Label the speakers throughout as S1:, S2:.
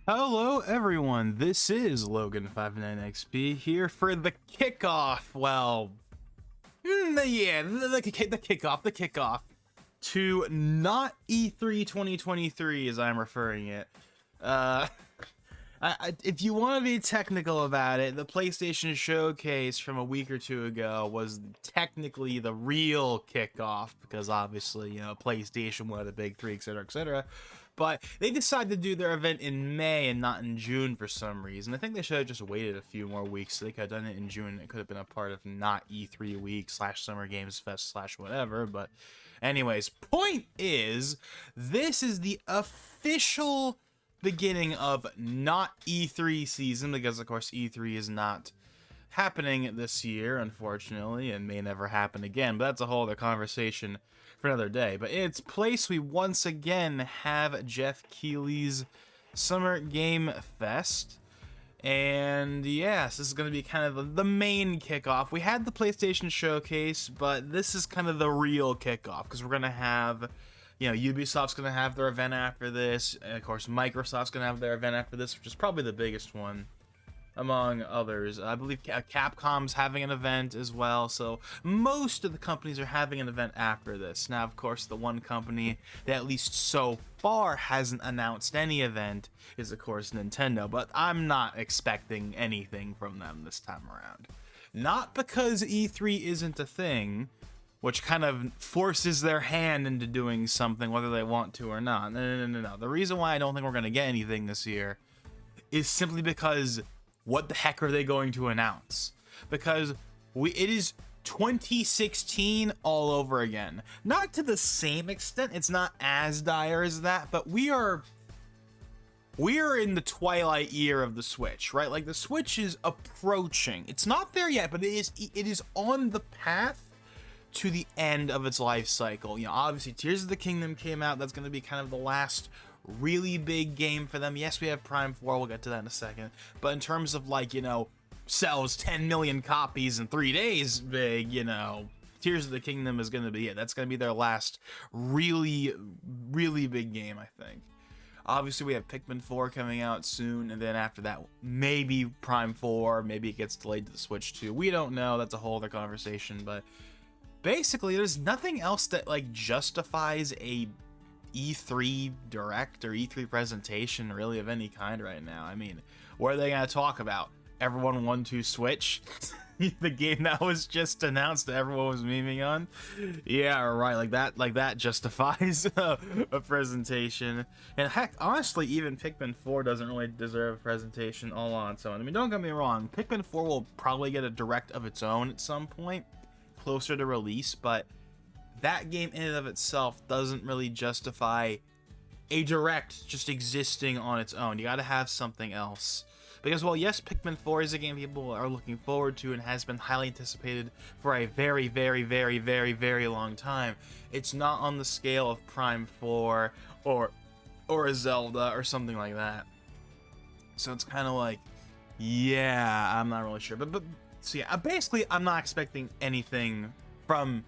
S1: Hello, everyone. This is Logan59XP here for the kickoff. Well, the kickoff to not E3 2023, as I'm referring it. Uh, if you want to be technical about it, the PlayStation Showcase from a week or two ago was technically the real kickoff because obviously, PlayStation, one of the big three, etc., etc. But they decided to do their event in May and not in June for some reason. I think they should have just waited a few more weeks. So they could have done it in June. It could have been a part of not E3 week / Summer Games Fest / whatever. But anyways, point is, this is the official beginning of not E3 season because, of course, E3 is not happening this year, unfortunately, and may never happen again. But that's a whole other conversation for another day. But in its place, we once again have Jeff Keighley's Summer Game Fest. And yes, this is going to be kind of the main kickoff. We had the PlayStation Showcase, but this is kind of the real kickoff because we're going to have, Ubisoft's going to have their event after this. And of course, Microsoft's going to have their event after this, which is probably the biggest one among others. I believe Capcom's having an event as well, so most of the companies are having an event after this. Now, of course, the one company that at least so far hasn't announced any event is, of course, Nintendo, but I'm not expecting anything from them this time around. Not because E3 isn't a thing, which kind of forces their hand into doing something whether they want to or not. No. The reason why I don't think we're going to get anything this year is simply because what the heck are they going to announce? Because it is 2016 all over again. Not to the same extent, it's not as dire as that, but we are in the twilight year of the Switch, right? Like the Switch is approaching. It's not there yet, but it is on the path to the end of its life cycle. Obviously Tears of the Kingdom came out. That's going to be kind of the last really big game for them. Yes, we have Prime 4, we'll get to that in a second, but in terms of sells 10 million copies in 3 days big, Tears of the Kingdom is going to be it. That's going to be their last really big game, I think. Obviously we have Pikmin 4 coming out soon, and then after that maybe Prime 4, maybe it gets delayed to the Switch 2. We don't know, that's a whole other conversation, but basically there's nothing else that justifies a E3 direct or E3 presentation really of any kind right now. I mean, what are they going to talk about? Everyone 1-2 Switch? The game that was just announced that everyone was memeing on? Yeah, right, like that justifies a presentation. And heck, honestly, even Pikmin 4 doesn't really deserve a presentation all on its own. I mean, don't get me wrong, Pikmin 4 will probably get a direct of its own at some point, closer to release, but that game in and of itself doesn't really justify a direct just existing on its own. You gotta have something else. Because, well, yes, Pikmin 4 is a game people are looking forward to and has been highly anticipated for a very long time. It's not on the scale of Prime 4 or a Zelda or something like that. So it's kind of like, yeah, I'm not really sure. But so yeah, basically, I'm not expecting anything from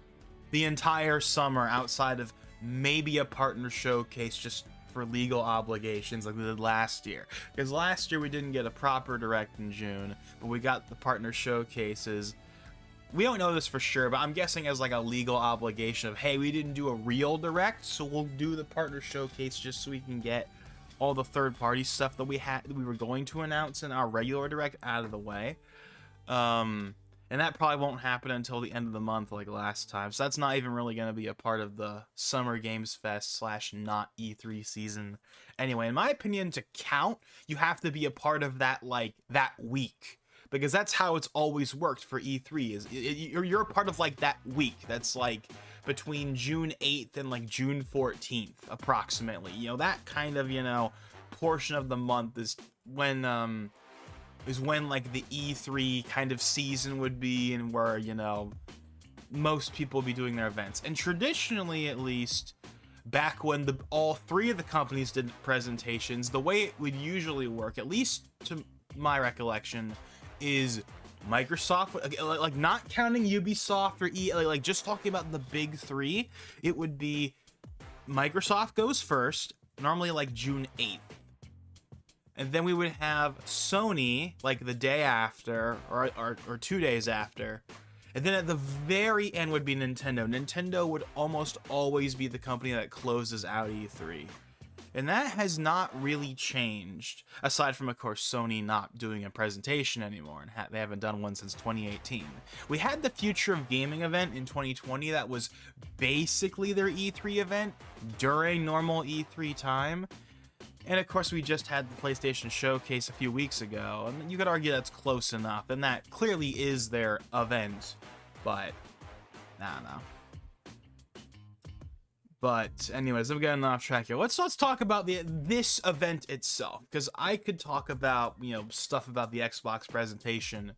S1: the entire summer outside of maybe a partner showcase just for legal obligations like we did last year. Because last year we didn't get a proper direct in June, but we got the partner showcases. We don't know this for sure, but I'm guessing as a legal obligation of, hey, we didn't do a real direct, so we'll do the partner showcase just so we can get all the third-party stuff that we were going to announce in our regular direct out of the way. And that probably won't happen until the end of the month like last time. So that's not even really going to be a part of the Summer Games Fest / not E3 season. Anyway, in my opinion, to count, you have to be a part of that that week. Because that's how it's always worked for E3. Is you're a part of that week. That's between June 8th and June 14th approximately. That kind of, portion of the month is when the E3 kind of season would be, and where most people would be doing their events. And traditionally, at least back when all three of the companies did presentations, the way it would usually work, at least to my recollection, is Microsoft, not counting Ubisoft or EA, just talking about the big three, it would be Microsoft goes first, normally June 8th. And then we would have Sony like the day after or 2 days after. And then at the very end would be Nintendo. Nintendo would almost always be the company that closes out E3. And that has not really changed, aside from, of course, Sony not doing a presentation anymore, and they haven't done one since 2018. We had the Future of Gaming event in 2020 that was basically their E3 event during normal E3 time. And of course, we just had the PlayStation Showcase a few weeks ago, and you could argue that's close enough, and that clearly is their event, but I don't know. But anyways, I'm getting off track here. Let's talk about this event itself, because I could talk about, you know, stuff about the Xbox presentation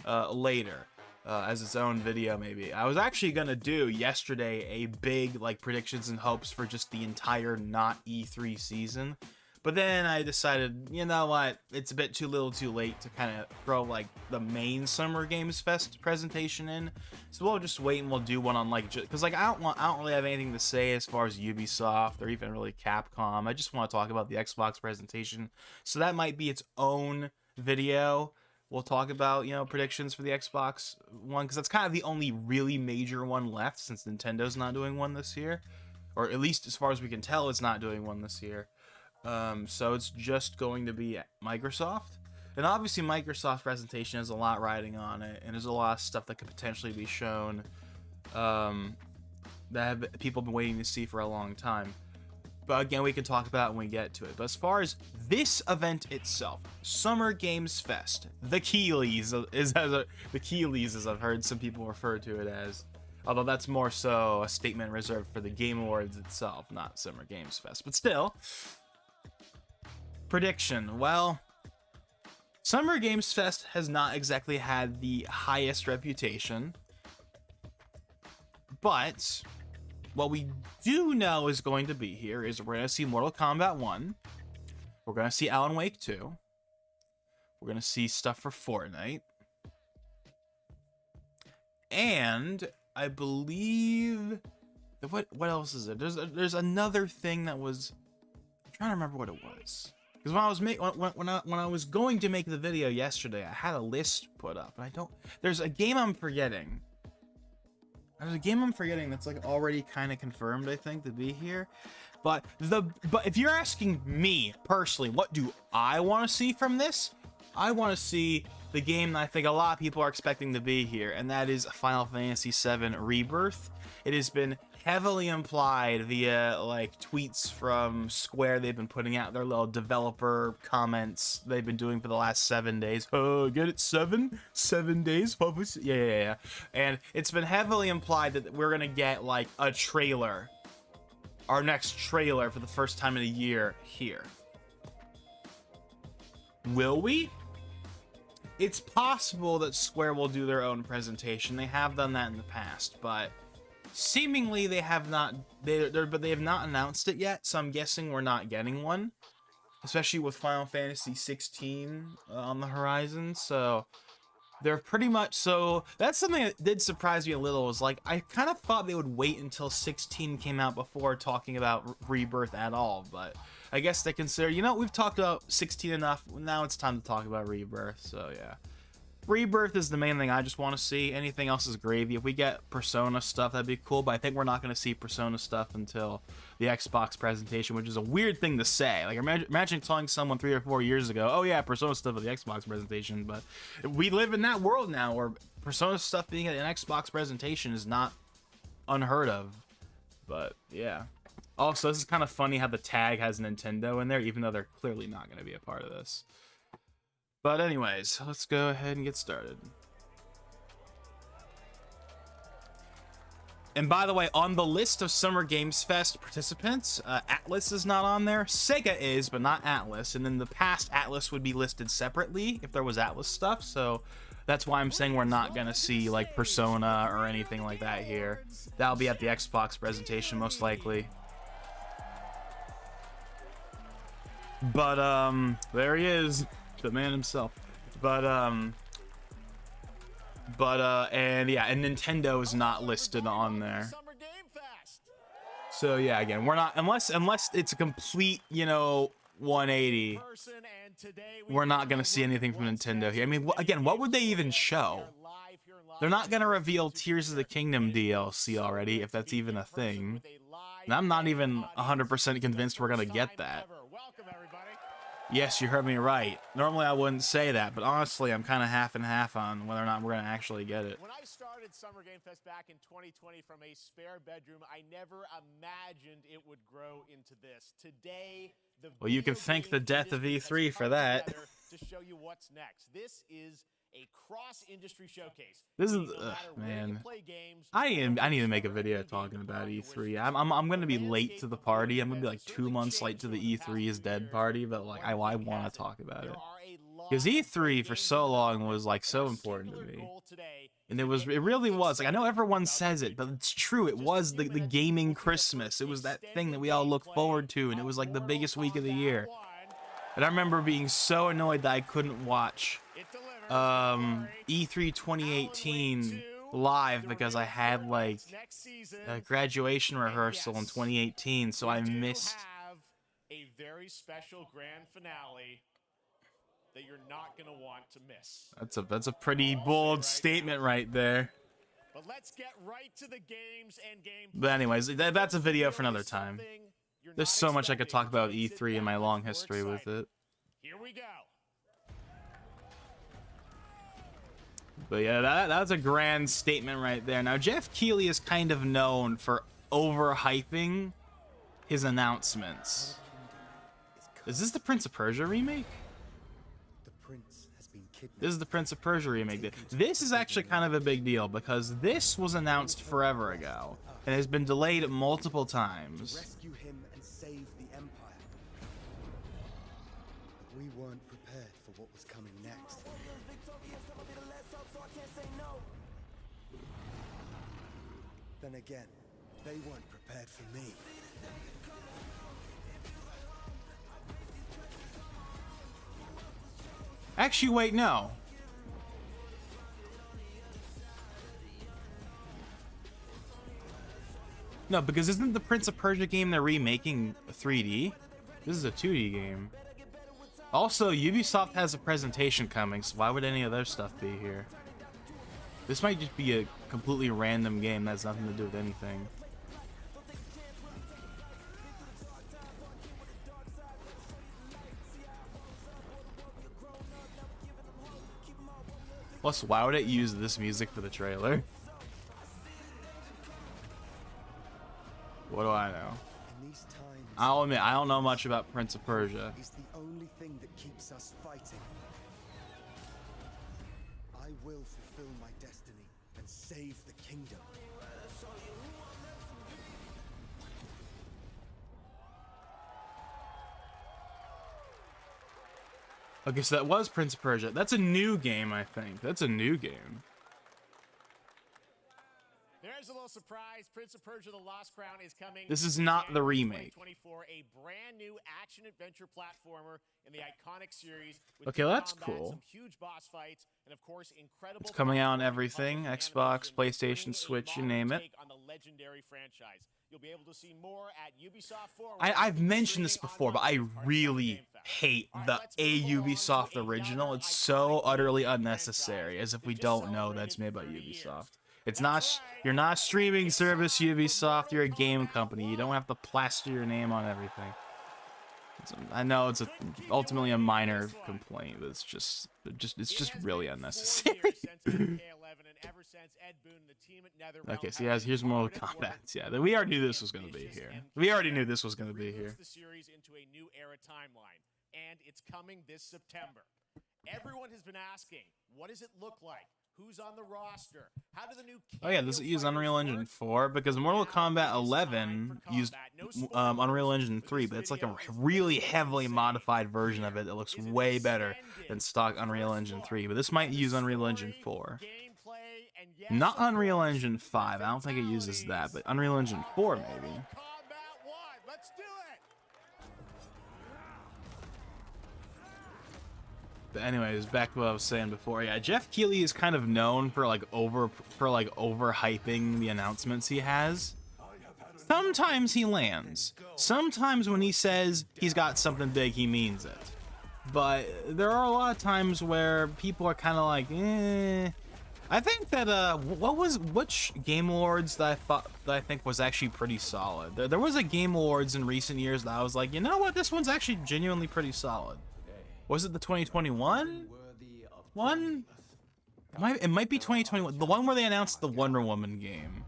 S1: later as its own video maybe. I was actually gonna do yesterday a big like predictions and hopes for just the entire not E3 season. But then I decided, you know what, it's a bit too little too late to kind of throw like the main Summer Games Fest presentation in. So we'll just wait and we'll do one on like, because like I don't really have anything to say as far as Ubisoft or even really Capcom. I just want to talk about the Xbox presentation. So that might be its own video. We'll talk about, you know, predictions for the Xbox one, because that's kind of the only really major one left since Nintendo's not doing one this year. Or at least as far as we can tell, it's not doing one this year. So it's just going to be Microsoft, and obviously Microsoft presentation has a lot riding on it, and there's a lot of stuff that could potentially be shown that people have been waiting to see for a long time. But again, we can talk about it when we get to it. But as far as this event itself, Summer Games Fest, the Keighley's the Keighley's, as I've heard some people refer to it as. Although that's more so a statement reserved for the Game Awards itself, not Summer Games Fest. But still. Prediction. Well, Summer Games Fest has not exactly had the highest reputation, but what we do know is going to be here is we're going to see Mortal Kombat 1, we're going to see Alan Wake 2, we're going to see stuff for Fortnite, and I believe what else is it? There's another thing that was, I'm trying to remember what it was. Because when I was going to make the video yesterday, I had a list put up, and I don't. There's a game I'm forgetting. There's a game I'm forgetting that's like already kind of confirmed, I think, to be here. But if you're asking me personally, what do I want to see from this? I want to see the game that I think a lot of people are expecting to be here, and that is Final Fantasy VII Rebirth. It has been heavily implied via like tweets from Square. They've been putting out their little developer comments they've been doing for the last 7 days. Oh, get it? 7 days? Yeah. And it's been heavily implied that we're gonna get like a trailer, our next trailer for the first time in a year here. Will we? It's possible that Square will do their own presentation. They have done that in the past, but seemingly they have not. They have not announced it yet. So I'm guessing we're not getting one, especially with Final Fantasy 16 on the horizon. So they're pretty much. So that's something that did surprise me a little. Was like I kind of thought they would wait until 16 came out before talking about Rebirth at all, but I guess they consider, you know, we've talked about 16 enough. Now it's time to talk about Rebirth. So yeah, Rebirth is the main thing I just want to see. Anything else is gravy. If we get Persona stuff, that'd be cool. But I think we're not going to see Persona stuff until the Xbox presentation, which is a weird thing to say. Like imagine telling someone 3 or 4 years ago, "Oh yeah, Persona stuff at the Xbox presentation." But we live in that world now where Persona stuff being at an Xbox presentation is not unheard of. But yeah. Also, this is kind of funny how the tag has Nintendo in there, even though they're clearly not going to be a part of this. But anyways, let's go ahead and get started. And by the way, on the list of Summer Games Fest participants, Atlas is not on there. Sega is, but not Atlas. And in the past, Atlas would be listed separately if there was Atlas stuff. So that's why I'm saying we're not going to see like Persona or anything like that here. That'll be at the Xbox presentation, most likely. But there he is, the man himself. And yeah, and Nintendo is not listed on there. So yeah, again, we're not, unless it's a complete, you know, 180. we're not going to see anything from Nintendo here. I mean, again, what would they even show? They're not going to reveal Tears of the Kingdom DLC already, if that's even a thing. And I'm not even 100% convinced we're going to get that. Yes, you heard me right. Normally I wouldn't say that, but honestly, I'm kind of half and half on whether or not we're going to actually get it.
S2: When I started Summer Game Fest back in 2020 from a spare bedroom, I never imagined it would grow into this. Today,
S1: well, you can thank the death of E3 for that.
S2: To show you what's next. This is a cross-industry showcase.
S1: This is man. I need to make a video talking about E3. I'm gonna be late to the party. I'm gonna be like 2 months late to the E3 is dead party, but like I want to talk about it because E3 for so long was like so important to me, and it really was. Like I know everyone says it, but it's true. It was the gaming Christmas. It was that thing that we all look forward to, and it was like the biggest week of the year. And I remember being so annoyed that I couldn't watch E3 2018 live because I had like a graduation rehearsal in 2018, so I missed
S2: a very special grand finale that you're not going to want to miss.
S1: That's a pretty bold statement right there.
S2: But let's get right to the games and gameplay.
S1: But anyways, that's a video for another time. There's so much I could talk about E3 in my long history with it.
S2: Here we go.
S1: But yeah, that's a grand statement right there. Now, Jeff Keighley is kind of known for overhyping his announcements. Is this the Prince of Persia remake? This is the Prince of Persia remake. This is actually kind of a big deal because this was announced forever ago and has been delayed multiple times.
S3: Rescue him and save the Empire. We weren't prepared for what was coming next. Then again, they weren't prepared for me.
S1: Actually, wait, no. No, because isn't the Prince of Persia game they're remaking 3D? This is a 2D game. Also, Ubisoft has a presentation coming, so why would any of their stuff be here? This might just be a completely random game that has nothing to do with anything. Plus, why would it use this music for the trailer? What do I know? I'll admit, I don't know much about Prince of Persia.
S3: Is the only thing that keeps us fighting. I will fulfill my destiny and save the kingdom.
S1: Okay, so that was Prince of Persia. That's a new game, I think. That's a new game.
S2: There's a little surprise. Prince of Persia: The Lost Crown is coming.
S1: This is not the remake.
S2: 2024, a brand new action-adventure platformer in the iconic series.
S1: Okay, well, that's cool.
S2: Some huge boss fights, and of course, incredible.
S1: It's coming out on everything: Xbox, PlayStation, Switch, you name it.
S2: On the legendary franchise. You'll be able to see more at Ubisoft Forward.
S1: I've mentioned this before, but I really hate the Ubisoft original. It's so utterly unnecessary, as if we don't know that's made by Ubisoft. It's not, you're not a streaming service, Ubisoft, you're a game company. You don't have to plaster your name on everything. I know it's ultimately a minor complaint, but it's just really unnecessary. Okay, so yeah, here's Mortal Kombat. Yeah, we already knew this was going to be here. We already knew this was going to be here.
S2: The series into a new era timeline, and it's coming this September. Everyone has been asking, what does it look like? Who's on the roster? How do the new
S1: does it use Unreal Engine 4? Because Mortal Kombat 11 used Unreal Engine 3, but it's like a really heavily modified version of it that looks way better than stock Unreal Engine 3. But this might use Unreal Engine 4. Not Unreal Engine 5. I don't think it uses that, but Unreal Engine 4 maybe.
S2: Let's do it.
S1: But anyways, back to what I was saying before. Yeah, Jeff Keighley is kind of known for overhyping the announcements he has. Sometimes he lands. Sometimes when he says he's got something big, he means it. but there are a lot of times where people are kind of like, eh. I think that which Game Awards that I think was actually pretty solid. There was a Game Awards in recent years that I was like, you know what, this one's actually genuinely pretty solid. Was it the 2021 one? It might be 2021. The one where they announced the Wonder Woman game.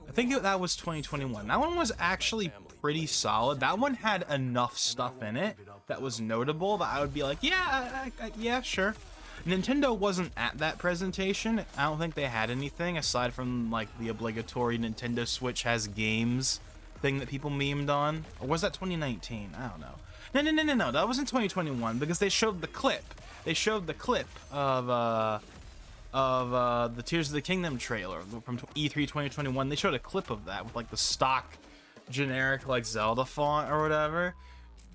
S1: I think that was 2021. That one was actually pretty solid. That one had enough stuff in it that was notable that I would be like, yeah, yeah, sure. Nintendo wasn't at that presentation. I don't think they had anything aside from like the obligatory Nintendo Switch has games thing that people memed on. Or was that 2019? I don't know. No. That wasn't 2021 because they showed the clip. They showed the clip of the Tears of the Kingdom trailer from E3 2021. They showed a clip of that with like the stock generic like Zelda font or whatever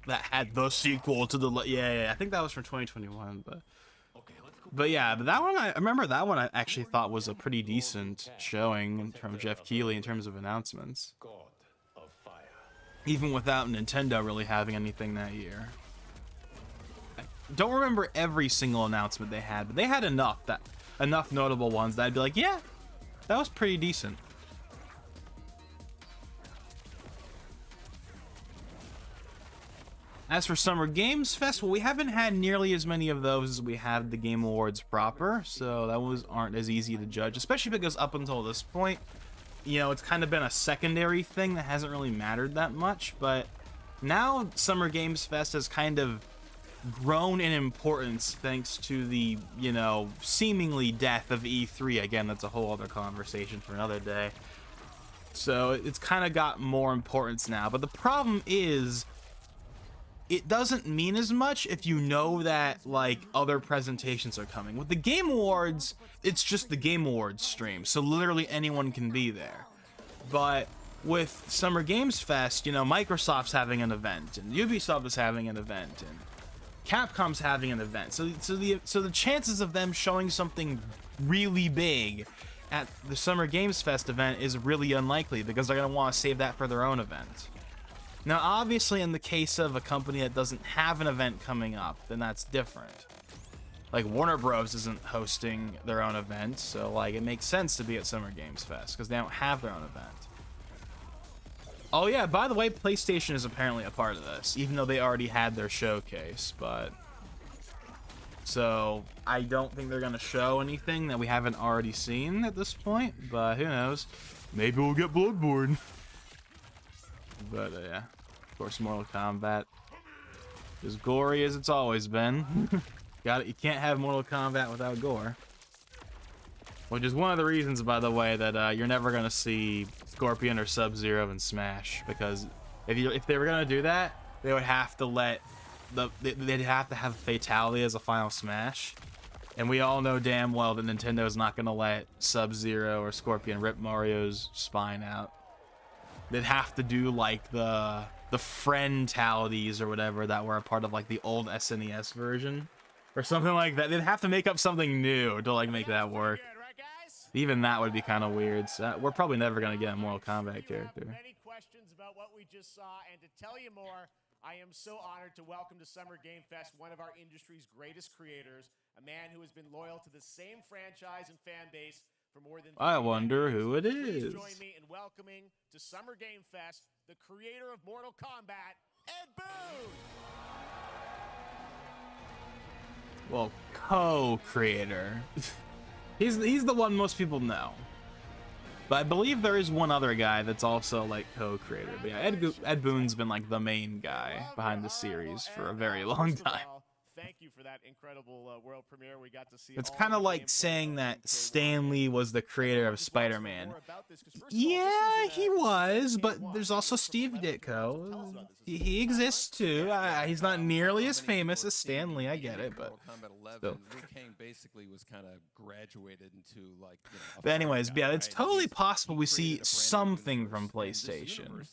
S1: that had the sequel to the yeah. I think that was from 2021, but yeah, but that one I remember that one I actually thought was a pretty decent showing from Jeff Keighley in terms of announcements, even without Nintendo really having anything that year. I don't remember every single announcement they had, but they had enough notable ones that I'd be like, yeah, that was pretty decent. As for Summer Games Fest, well, we haven't had nearly as many of those as we had the Game Awards proper, so that aren't as easy to judge, especially because up until this point, you know, it's kind of been a secondary thing that hasn't really mattered that much, but now Summer Games Fest has kind of grown in importance thanks to the, you know, seemingly death of E3. Again, that's a whole other conversation for another day. So it's kind of got more importance now, but the problem is it doesn't mean as much if you know that like other presentations are coming. With the Game Awards, it's just the Game Awards stream, so literally anyone can be there. But with Summer Games Fest, you know, Microsoft's having an event, and Ubisoft is having an event, and Capcom's having an event. So the chances of them showing something really big at the Summer Games Fest event is really unlikely because they're gonna want to save that for their own event. Now, obviously, in the case of a company that doesn't have an event coming up, then that's different. Like, Warner Bros. Isn't hosting their own event, so, like, it makes sense to be at Summer Games Fest, because they don't have their own event. Oh, yeah, by the way, PlayStation is apparently a part of this, even though they already had their showcase, but... So, I don't think they're gonna show anything that we haven't already seen at this point, but who knows? Maybe we'll get Bloodborne. But, yeah. Of course, Mortal Kombat. As gory as it's always been. You can't have Mortal Kombat without gore. Which is one of the reasons, by the way, that you're never gonna see Scorpion or Sub-Zero in Smash. Because if they were gonna do that, they would have to they'd have to have Fatality as a final Smash. And we all know damn well that Nintendo's not gonna let Sub-Zero or Scorpion rip Mario's spine out. They'd have to do like the friendalities or whatever that were a part of like the old SNES version or something like that. They'd have to make up something new to like make that work. Even that would be kind of weird. So we're probably never gonna get a Mortal Kombat character.
S2: Many questions about what we just saw, and to tell you more, I am so honored to welcome to Summer Game Fest one of our industry's greatest creators, a man who has been loyal to the same franchise and fan base for more than 30
S1: I wonder
S2: years.
S1: who it
S2: Please
S1: is.
S2: join me in welcoming to Summer Game Fest the creator of Mortal Kombat, Ed Boon.
S1: Well, co-creator. he's the one most people know. But I believe there is one other guy that's also like co-creator. But yeah, Ed Boon's been like the main guy behind the series for a very long time.
S2: Thank you for that incredible world premiere. We got to see.
S1: It's kind of like saying that Stan Lee was the creator of Spider-Man. Yeah, he was, but there's also Steve Ditko. He exists too. He's not nearly as famous as Stan Lee. I get it, but still.
S4: Basically was kind of graduated into like.
S1: But anyways, yeah, it's totally possible we see something from PlayStation.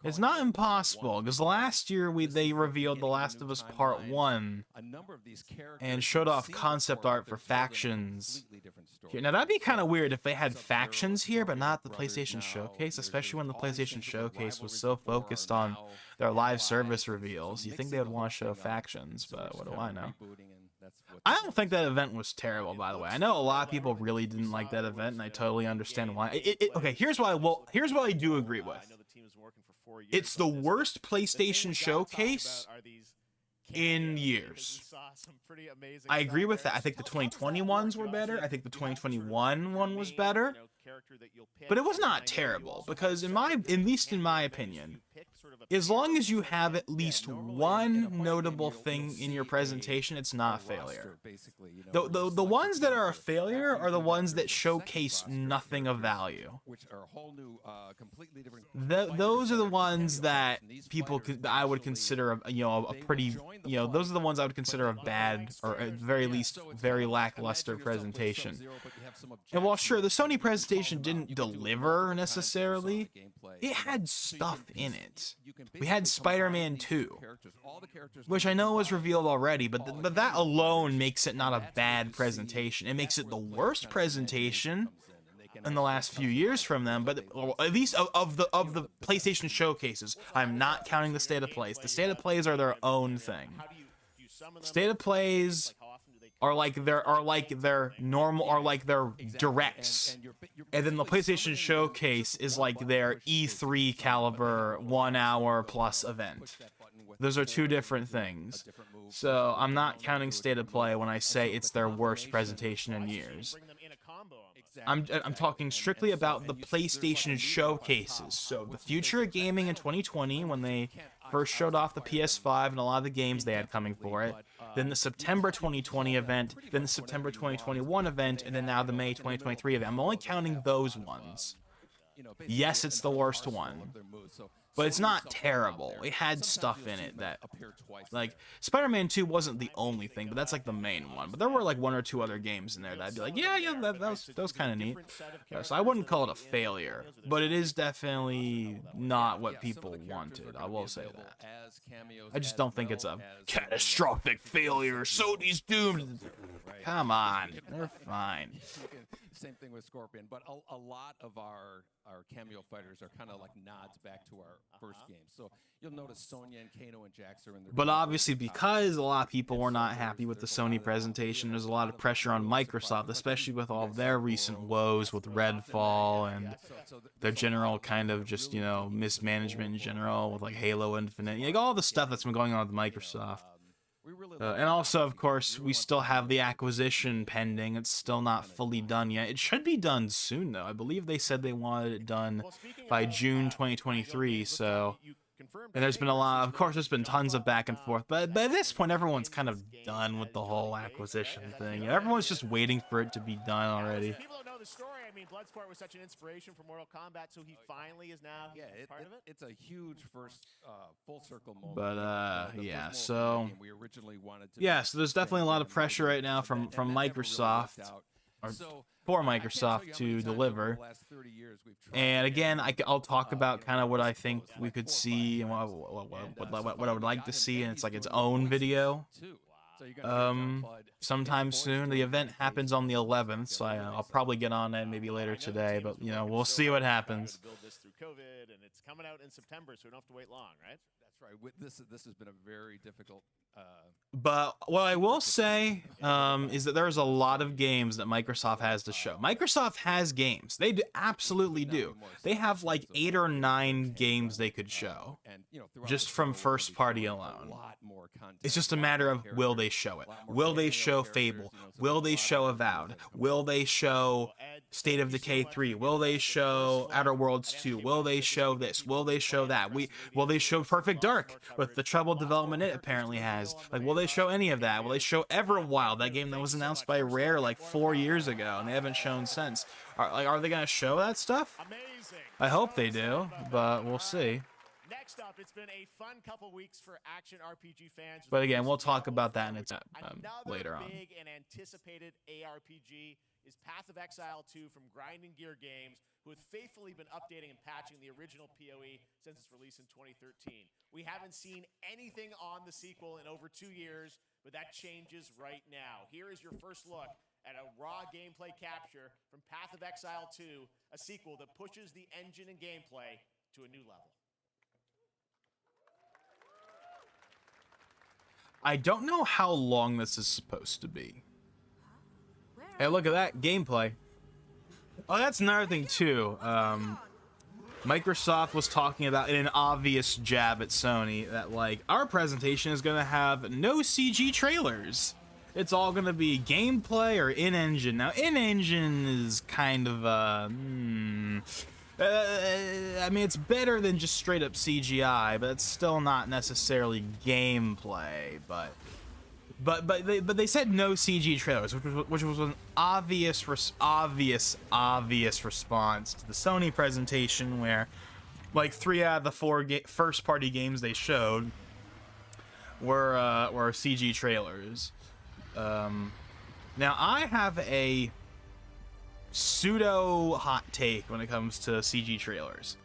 S1: It's not impossible because last year they revealed The Last of Us Part 1. And showed off concept art for Factions here. Now that'd be kind of weird if they had factions here, but not the PlayStation Showcase, especially when the PlayStation Showcase was so focused on their live service reveals. You think they would want to show factions, but what do I know? I don't think that event was terrible, by the way. I know a lot of people really didn't like that event, and I totally understand why. Okay, here's what I do agree with. It's the worst PlayStation Showcase in years. I agree with that. I think the 2020 ones were better. I think the 2021 one was better. But it was not terrible, because at least in my opinion, as long as you have at least one notable thing in your presentation, it's not a failure. The ones that are a failure are the ones that showcase nothing of value. Those are the ones that I would consider a pretty, those are the ones I would consider a bad, or at very least very lackluster presentation. And while sure the Sony presentation didn't deliver necessarily, it had stuff in it. We had Spider-Man 2, which I know was revealed already, but that alone makes it not a bad presentation. It makes it the worst presentation in the last few years from them, but at least of the PlayStation showcases. I'm not counting the State of Plays. The State of Plays are their own thing. State of Plays are like their normal, or like their directs, and then the PlayStation Showcase is like their E3 caliber 1 hour plus event. Those are two different things. So I'm not counting State of Play when I say it's their worst presentation in years. I'm talking strictly about the PlayStation Showcases. So the future of gaming in 2020, when they first showed off the PS5 and a lot of the games they had coming for it, then the September 2020 event, then the September 2021 event, and then now the May 2023 event. I'm only counting those ones. Yes, it's the worst one, but it's not terrible. It had stuff in it that, like, Spider-Man 2 wasn't the only thing, but that's like the main one. But there were like 1 or 2 other games in there that I'd be like, yeah, that was kind of neat. So I wouldn't call it a failure, but it is definitely not what people wanted. I will say that. I just don't think it's a catastrophic failure. Sony's doomed. Come on, they're fine.
S4: Same thing with Scorpion, but a lot of our cameo fighters are kind of like nods back to our first game. So you'll notice Sonya and Kano and Jax are in there.
S1: But obviously, because a lot of people were not happy with the Sony presentation, there's a lot of pressure on Microsoft, especially with all of their recent woes with Redfall and their general kind of just, mismanagement in general with like Halo Infinite, like all the stuff that's been going on with Microsoft. And also, of course, we still have the acquisition pending. It's still not fully done yet. It should be done soon, though. I believe they said they wanted it done by June 2023, so... And there's been a lot, of course, there's been tons of back and forth, but by this point, everyone's kind of done with the whole acquisition thing. Everyone's just waiting for it to be done already.
S2: People don't know the story. I mean, Bloodsport was such an inspiration for Mortal Kombat, so he finally is now part of it.
S4: It's a huge first full circle moment.
S1: But yeah, so so there's definitely a lot of pressure right now from Microsoft. For Microsoft to deliver. And again, I'll talk about kind of what I think we could see and what I would like to see, and it's like its own video. Sometime soon. The event happens on the 11th, so I'll probably get on it maybe later today, but we'll see what happens.
S2: Build this through COVID, and it's coming out in September, so we don't have to wait long, right?
S4: That's right. This has been a very difficult.
S1: But what I will say is that there's a lot of games that Microsoft has to show. Microsoft has games. They absolutely do. They have like 8 or 9 games they could show just from first party alone. It's just a matter of, will they show it? Will they show Fable? Will they show Avowed? Will they show State of Decay 3? Will they show Outer Worlds 2? Will they show this? Will they show that? Will they show Perfect Dark with the troubled development it apparently has? Like, will they show any of that? Will they show Everwild, that game that was announced by Rare like 4 years ago and they haven't shown since? Are they gonna show that stuff? I hope they do, but we'll see.
S2: Next up, it's been a fun couple weeks for action RPG fans.
S1: But again, we'll talk about that in later on.
S2: Another big and anticipated ARPG is Path of Exile 2 from Grinding Gear Games, who have faithfully been updating and patching the original PoE since its release in 2013. We haven't seen anything on the sequel in over 2 years, but that changes right now. Here is your first look at a raw gameplay capture from Path of Exile 2, a sequel that pushes the engine and gameplay to a new level.
S1: I don't know how long this is supposed to be. Hey, look at that gameplay. Oh, that's another thing too. Microsoft was talking about, in an obvious jab at Sony, that like our presentation is gonna have no CG trailers. It's all gonna be gameplay or in-engine. Now, in-engine is kind of I mean, it's better than just straight up CGI, but it's still not necessarily gameplay. But they said no CG trailers, which was an obvious response to the Sony presentation, where like 3 out of the 4 first-party games they showed were CG trailers. Now I have a pseudo hot take when it comes to CG trailers.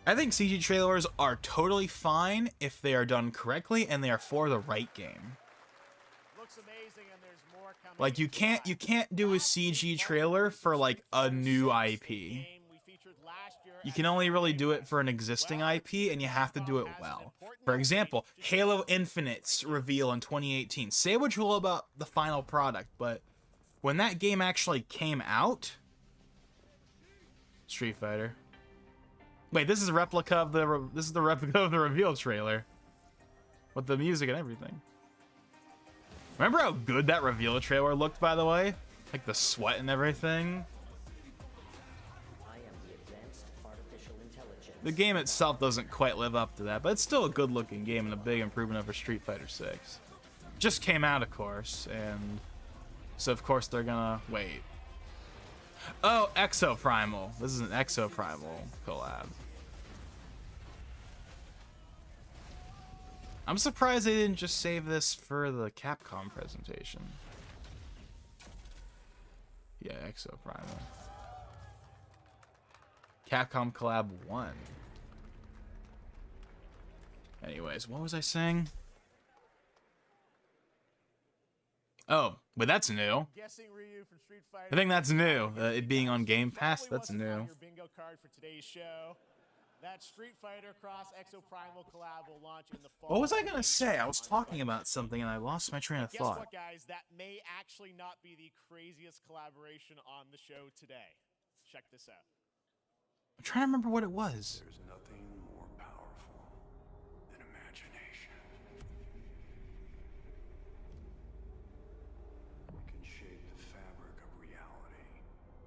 S1: I think CG trailers are totally fine if they are done correctly and they are for the right game.
S2: Looks amazing, and there's more coming.
S1: Like you can't do a CG trailer for like a new IP. You can only really do it for an existing IP, and you have to do it well. For example, Halo Infinite's reveal in 2018. Say what you will about the final product, but when that game actually came out, Street Fighter. Wait, this is a replica of the reveal trailer with the music and everything. Remember how good that reveal trailer looked, by the way? Like the sweat and everything. The game itself doesn't quite live up to that, but it's still a good-looking game and a big improvement over Street Fighter 6. Just came out, of course, and so of course they're gonna wait. Oh, Exoprimal. This is an Exoprimal collab. I'm surprised they didn't just save this for the Capcom presentation. Yeah, Exoprimal. Capcom Collab 1. Anyways, what was I saying? Oh, but that's new.
S2: Guessing Ryu from Street Fighter.
S1: I think that's new. It being on Game Pass, that's new.
S2: Your bingo card for today's show. That Street Fighter Cross Exoprimal collab will launch in the fall.
S1: What was I gonna say? I was talking about something and I lost my train of
S2: Guess
S1: thought.
S2: what, guys? That may actually not be the craziest collaboration on the show today. Check this out.
S1: I'm trying to remember what it was.
S3: There's nothing more powerful than imagination. It can shape the fabric of reality,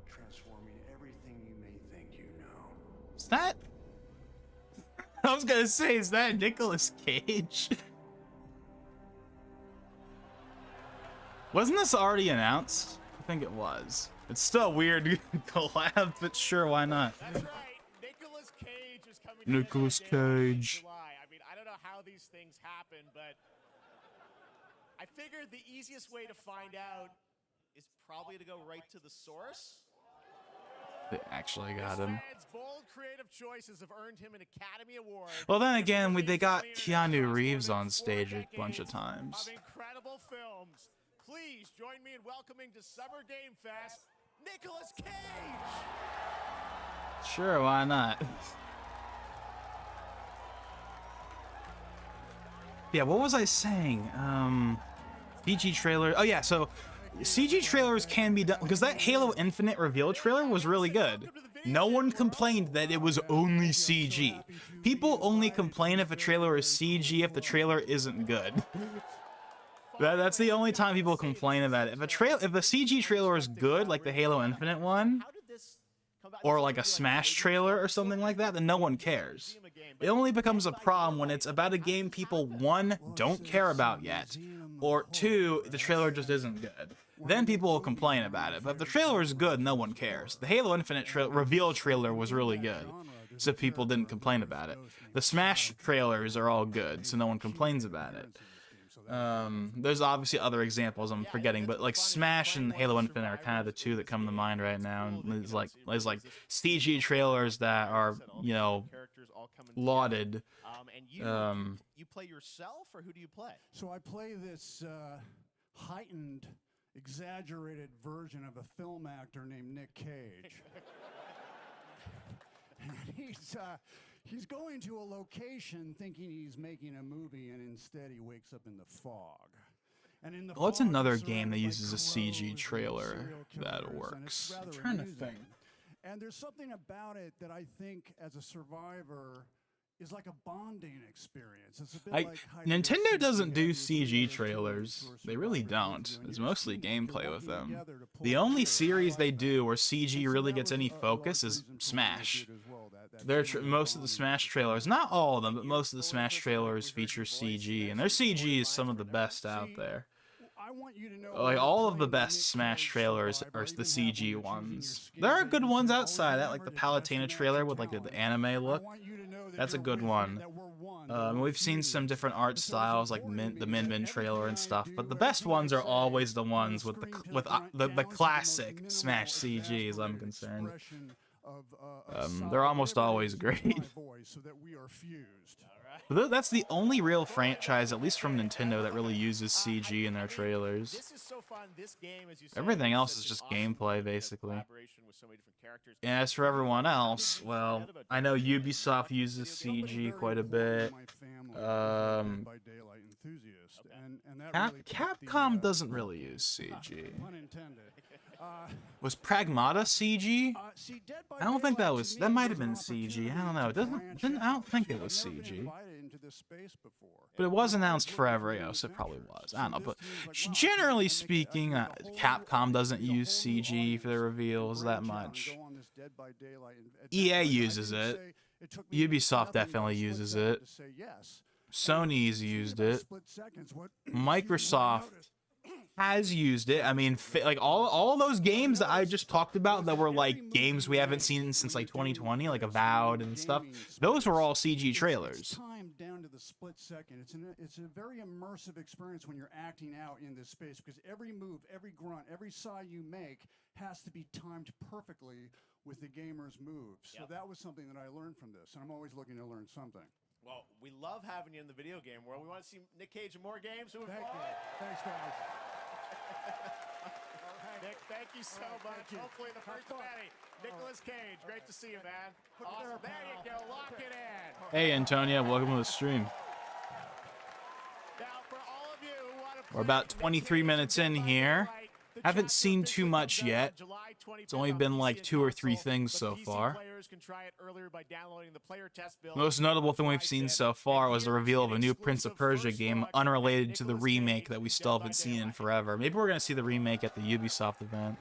S3: transforming everything you may think you know.
S1: Is that? I was gonna say, is that Nicolas Cage? Wasn't this already announced? I think it was. It's still a weird collab, but sure, why not?
S2: That's right. Nicolas Cage is coming.
S1: Nicolas
S2: to San Diego in
S1: Cage.
S2: July. I mean, I don't know how these things happen, but I figured the easiest way to find out is probably to go right to the source.
S1: They actually got
S2: This
S1: him.
S2: man's bold creative choices have earned him an Academy Award.
S1: Well, then again, they got
S2: Released
S1: Keanu
S2: across
S1: Reeves
S2: more than
S1: on stage
S2: 4
S1: a bunch of
S2: decades
S1: times.
S2: Of incredible films. Please join me in welcoming to Summer Game Fest, Nicolas Cage.
S1: Sure, why not? Yeah, what was I saying? CG trailer. Oh yeah, so CG trailers can be done because that Halo Infinite reveal trailer was really good. No one complained that it was only CG. People only complain if a trailer is CG if the trailer isn't good. That's the only time people complain about it. If the CG trailer is good, like the Halo Infinite one,
S2: How did this come about?
S1: or like a Smash trailer or something like that, then no one cares. It only becomes a problem when it's about a game people, 1, don't care about yet, or 2, the trailer just isn't good. Then people will complain about it. But if the trailer is good, no one cares. The Halo Infinite reveal trailer was really good, so people didn't complain about it. The Smash trailers are all good, so no one complains about it. There's obviously other examples I'm forgetting, but like Smash and Halo Infinite are kind of the two that come to mind right now. And there's like CG trailers that are, you know,
S2: Characters all coming
S1: lauded.
S2: And you play yourself, or who do you play?
S5: So I play this heightened exaggerated version of a film actor named Nick Cage. And he's going to a location thinking he's making a movie, and instead he wakes up in the fog. And in the
S1: Well, it's
S5: fog,
S1: another
S5: he's
S1: game that
S5: surrounded by
S1: uses a CG
S5: crows and
S1: trailer
S5: serial
S1: that
S5: killers, and
S1: works.
S5: it's
S1: I'm
S5: rather
S1: trying to
S5: amusing.
S1: think.
S5: And there's something about it that I think, as a survivor, is like a bonding experience. It's a bit like
S1: Nintendo doesn't do CG trailers. They really don't. It's mostly gameplay with them. The only series they do where CG really gets any focus is Smash. Most of the Smash trailers, not all of them, but most of the Smash trailers feature CG, and their CG is some of the best out there. Like, all of the best Smash trailers are the CG ones. There are good ones outside that, like the Palutena trailer with like the anime look. That's a good one. We've seen some different art styles, like the Min Min trailer and stuff, but the best ones are always the ones with the classic Smash CG, as I'm concerned. They're almost always great. But that's the only real franchise, at least from Nintendo, that really uses CG in their trailers.
S2: This is so fun. This game, as you said,
S1: Everything else
S2: such
S1: is just
S2: an awesome
S1: gameplay, basically.
S2: collaboration with so many different characters.
S1: And as for everyone else, well, I know Ubisoft uses CG quite a bit. Capcom doesn't really use CG. Was Pragmata CG? I don't think that was. That might have been CG. I don't know. I don't think it was CG. But it was announced forever ago, so it probably was. I don't know. But generally speaking, Capcom doesn't use CG for their reveals that much. EA uses it. Ubisoft definitely uses it. Sony's used it. Microsoft has used it. I mean, like all those games that I just talked about that were like games we haven't seen since like 2020, like Avowed and stuff. Those were all CG trailers.
S5: Time down to the split second. It's a very immersive experience when you're acting out in this space, because every move, every grunt, every sigh you make has to be timed perfectly with the gamer's moves. So that was something that I learned from this, and I'm always looking to learn something.
S2: Well, we love having you in the video game world. We want to see Nick Cage in more games.
S5: Thank you. Thanks, guys.
S2: Nick, thank you so much. Hopefully the first of many. Nicolas Cage, great to see you, man. Awesome. There you go. Lock it in.
S1: Hey, Antonia, welcome to the stream.
S2: Now, for all of you who want to
S1: We're about 23 minutes in here. Haven't seen too much yet. It's only been like 2 or 3 things so far. Most notable thing we've seen so far was the reveal of a new Prince of Persia game unrelated to the remake that we still haven't seen in forever. Maybe we're going to see the remake at the Ubisoft event.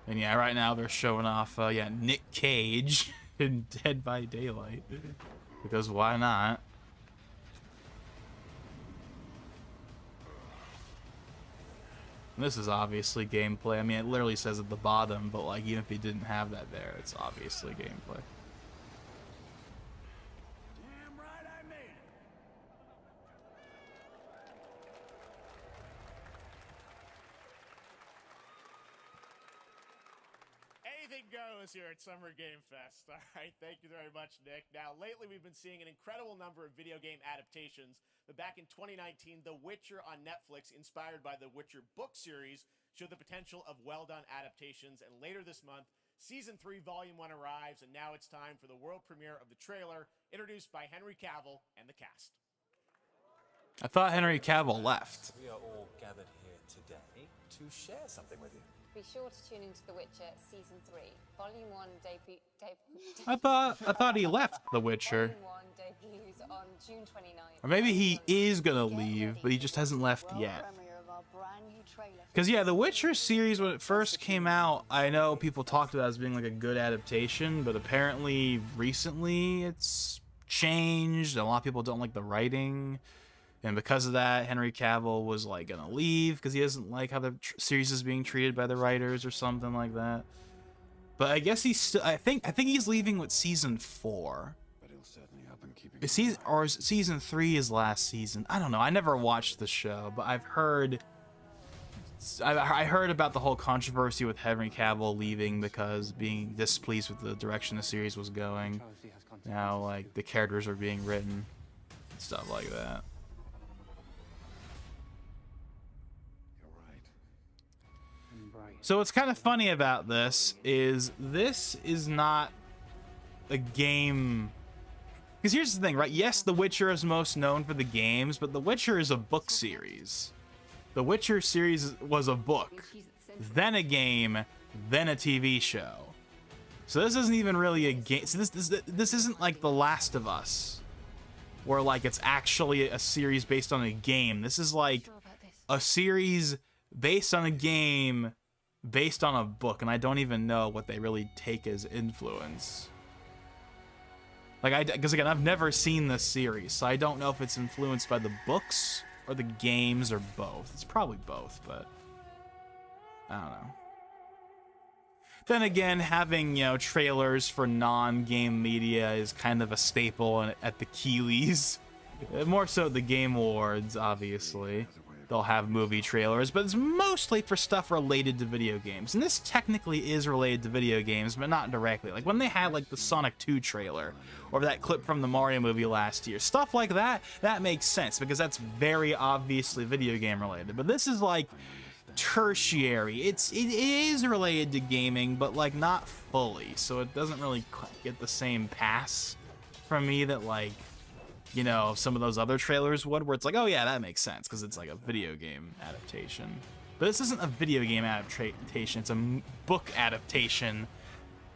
S1: And yeah, right now they're showing off Nick Cage in Dead by Daylight. Because why not? This is obviously gameplay. I mean, it literally says at the bottom, but like even if he didn't have that there, it's obviously gameplay.
S5: Damn right I made it.
S2: Anything goes here at Summer Game Fest. All right, thank you very much, Nick. Now, lately we've been seeing an incredible number of video game adaptations. But back in 2019, The Witcher on Netflix, inspired by the Witcher book series, showed the potential of well-done adaptations. And later this month, Season 3, Volume 1 arrives, and now it's time for the world premiere of the trailer, introduced by Henry Cavill and the cast.
S1: I thought Henry Cavill left.
S6: We are all gathered here today to share something with you.
S7: Be sure to tune into The Witcher Season 3, Volume 1 debut.
S1: I thought he left The Witcher.
S7: Volume 1 debuts on June 29th.
S1: Or maybe he is gonna leave, but he just hasn't left yet. Because yeah, The Witcher series, when it first came out, I know people talked about it as being like a good adaptation, but apparently recently it's changed. A lot of people don't like the writing. And because of that, Henry Cavill was like gonna leave because he doesn't like how the series is being treated by the writers or something like that. But I guess he's still. I think he's leaving with Season 4.
S3: But he'll certainly help in keeping
S1: Season 3 is last season. I don't know. I never watched the show, but I've heard. I heard about the whole controversy with Henry Cavill leaving because being displeased with the direction the series was going. Now, like the characters are being written, stuff like that. So what's kind of funny about this is not a game. Because here's the thing, right? Yes, The Witcher is most known for the games, but The Witcher is a book series. The Witcher series was a book, then a game, then a TV show. So this isn't even really a game. So this isn't like The Last of Us, where like it's actually a series based on a game. This is like a series based on a game, based on a book, and I don't even know what they really take as influence. Like, because again, I've never seen this series, so I don't know if it's influenced by the books or the games or both. It's probably both, but I don't know. Then again, having, you know, trailers for non-game media is kind of a staple at the Keeleys. More so the Game Awards, obviously. They'll have movie trailers, but it's mostly for stuff related to video games. And this technically is related to video games, but not directly. Like when they had like the Sonic 2 trailer, or that clip from the Mario movie last year, stuff like that, that makes sense because that's very obviously video game related. But this is like tertiary. It is related to gaming, but like not fully. So it doesn't really get the same pass from me that like, you know, some of those other trailers would, where it's like, oh yeah, that makes sense because it's like a video game adaptation. But this isn't a video game adaptation, it's a book adaptation,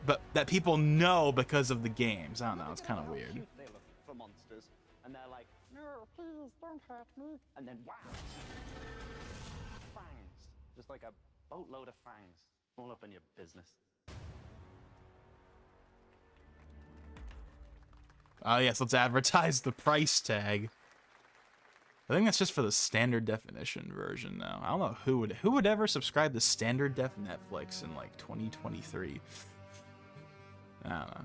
S1: but that people know because of the games. I don't know, it's kind of weird.
S8: They look for monsters, and they're like, no, please don't hurt me. And then wow, fangs, just like a boatload of fangs, all up in your business.
S1: Oh yes, let's advertise the price tag. I think that's just for the standard definition version now. I don't know who would ever subscribe to standard def Netflix in like 2023. I don't know.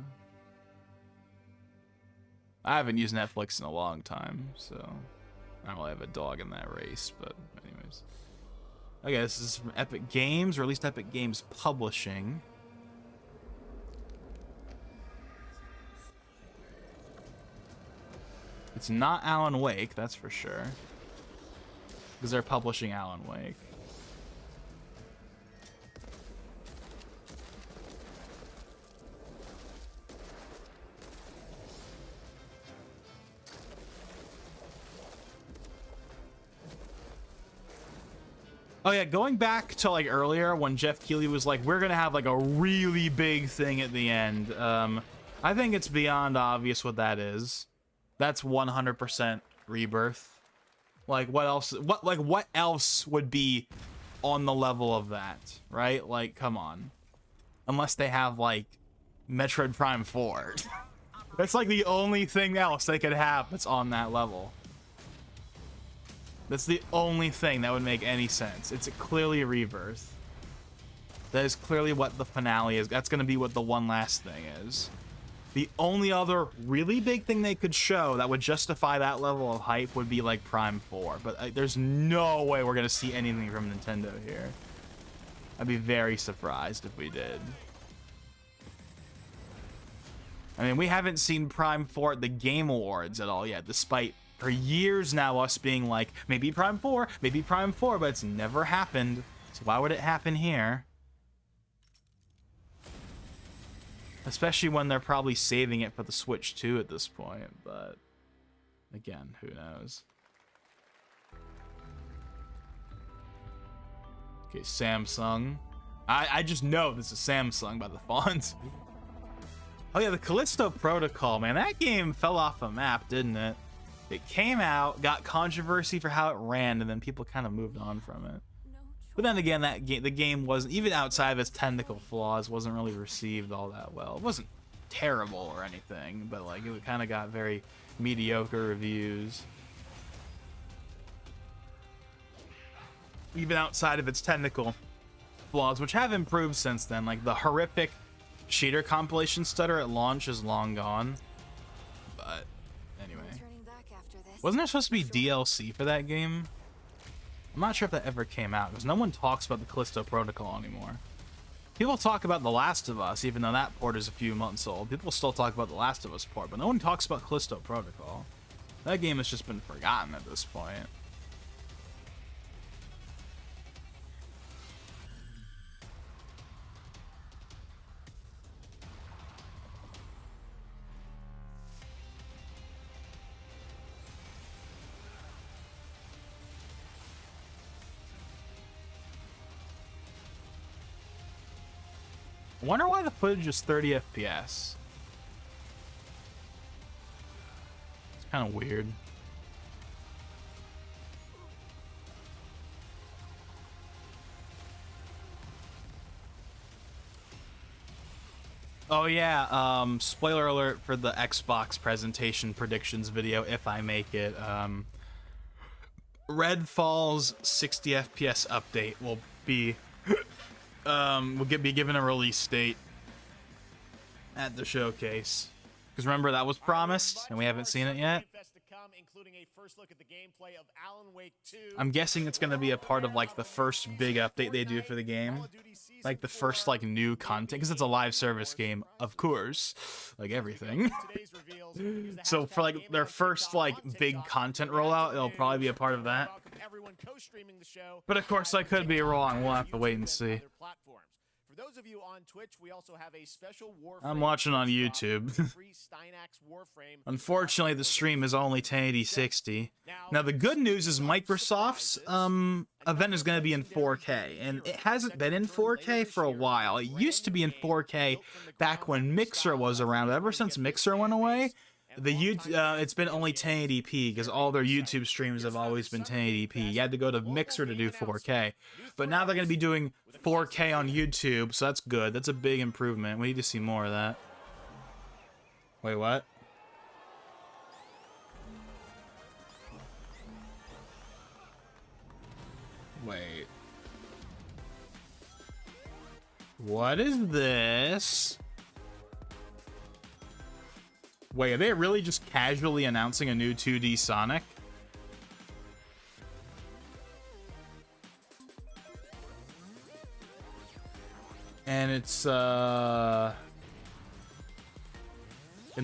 S1: I haven't used Netflix in a long time, so I don't really have a dog in that race, but anyways. Okay, this is from Epic Games, or at least Epic Games Publishing. It's not Alan Wake, that's for sure. Because they're publishing Alan Wake. Oh yeah, going back to like earlier when Jeff Keighley was like, we're gonna have like a really big thing at the end. I think it's beyond obvious what that is. That's 100% Rebirth. Like what else? What else would be on the level of that, right? Like, come on. Unless they have like Metroid Prime 4. That's like the only thing else they could have that's on that level. That's the only thing that would make any sense. It's clearly a Rebirth. That is clearly what the finale is. That's going to be what the one last thing is. The only other really big thing they could show that would justify that level of hype would be like Prime 4. But there's no way we're going to see anything from Nintendo here. I'd be very surprised if we did. I mean, we haven't seen Prime 4 at the Game Awards at all yet, despite for years now us being like, maybe Prime 4, but it's never happened. So why would it happen here? Especially when they're probably saving it for the Switch 2 at this point, but again, who knows? Okay, Samsung. I just know this is Samsung by the font. Oh yeah, the Callisto Protocol, man, that game fell off a map, didn't it? It came out, got controversy for how it ran, and then people kind of moved on from it. But then again, the game wasn't, even outside of its technical flaws, wasn't really received all that well. It wasn't terrible or anything, but like it kind of got very mediocre reviews. Even outside of its technical flaws, which have improved since then. Like the horrific shader compilation stutter at launch is long gone. But anyway, wasn't there supposed to be DLC for that game? I'm not sure if that ever came out, because no one talks about the Callisto Protocol anymore. People talk about The Last of Us, even though that port is a few months old. People still talk about The Last of Us port, but no one talks about Callisto Protocol. That game has just been forgotten at this point. I wonder why the footage is 30 FPS. It's kind of weird. Oh yeah, spoiler alert for the Xbox presentation predictions video if I make it. Redfall's 60 FPS update will be be given a release date at the showcase. Because remember that was promised and we haven't seen it yet. I'm guessing it's going to be a part of like the first big update they do for the game. Like the first like new content, because it's a live service game, of course, like everything. So for like their first like big content rollout, it'll probably be a part of that. But of course I could be wrong, we'll have to wait and see.
S2: For those of you on Twitch, we also have a special Warframe.
S1: I'm watching on YouTube. Unfortunately, the stream is only 1080 60. Now the good news is Microsoft's event is going to be in 4K, and it hasn't been in 4K for a while. It used to be in 4K back when Mixer was around. But ever since Mixer went away, it's been only 1080p because all their YouTube streams have always been 1080p. You had to go to Mixer to do 4K, but now they're going to be doing 4K on YouTube, so that's good. That's a big improvement. We need to see more of that. Wait, what? Wait. What is this? Wait, are they really just casually announcing a new 2D Sonic? And it's, in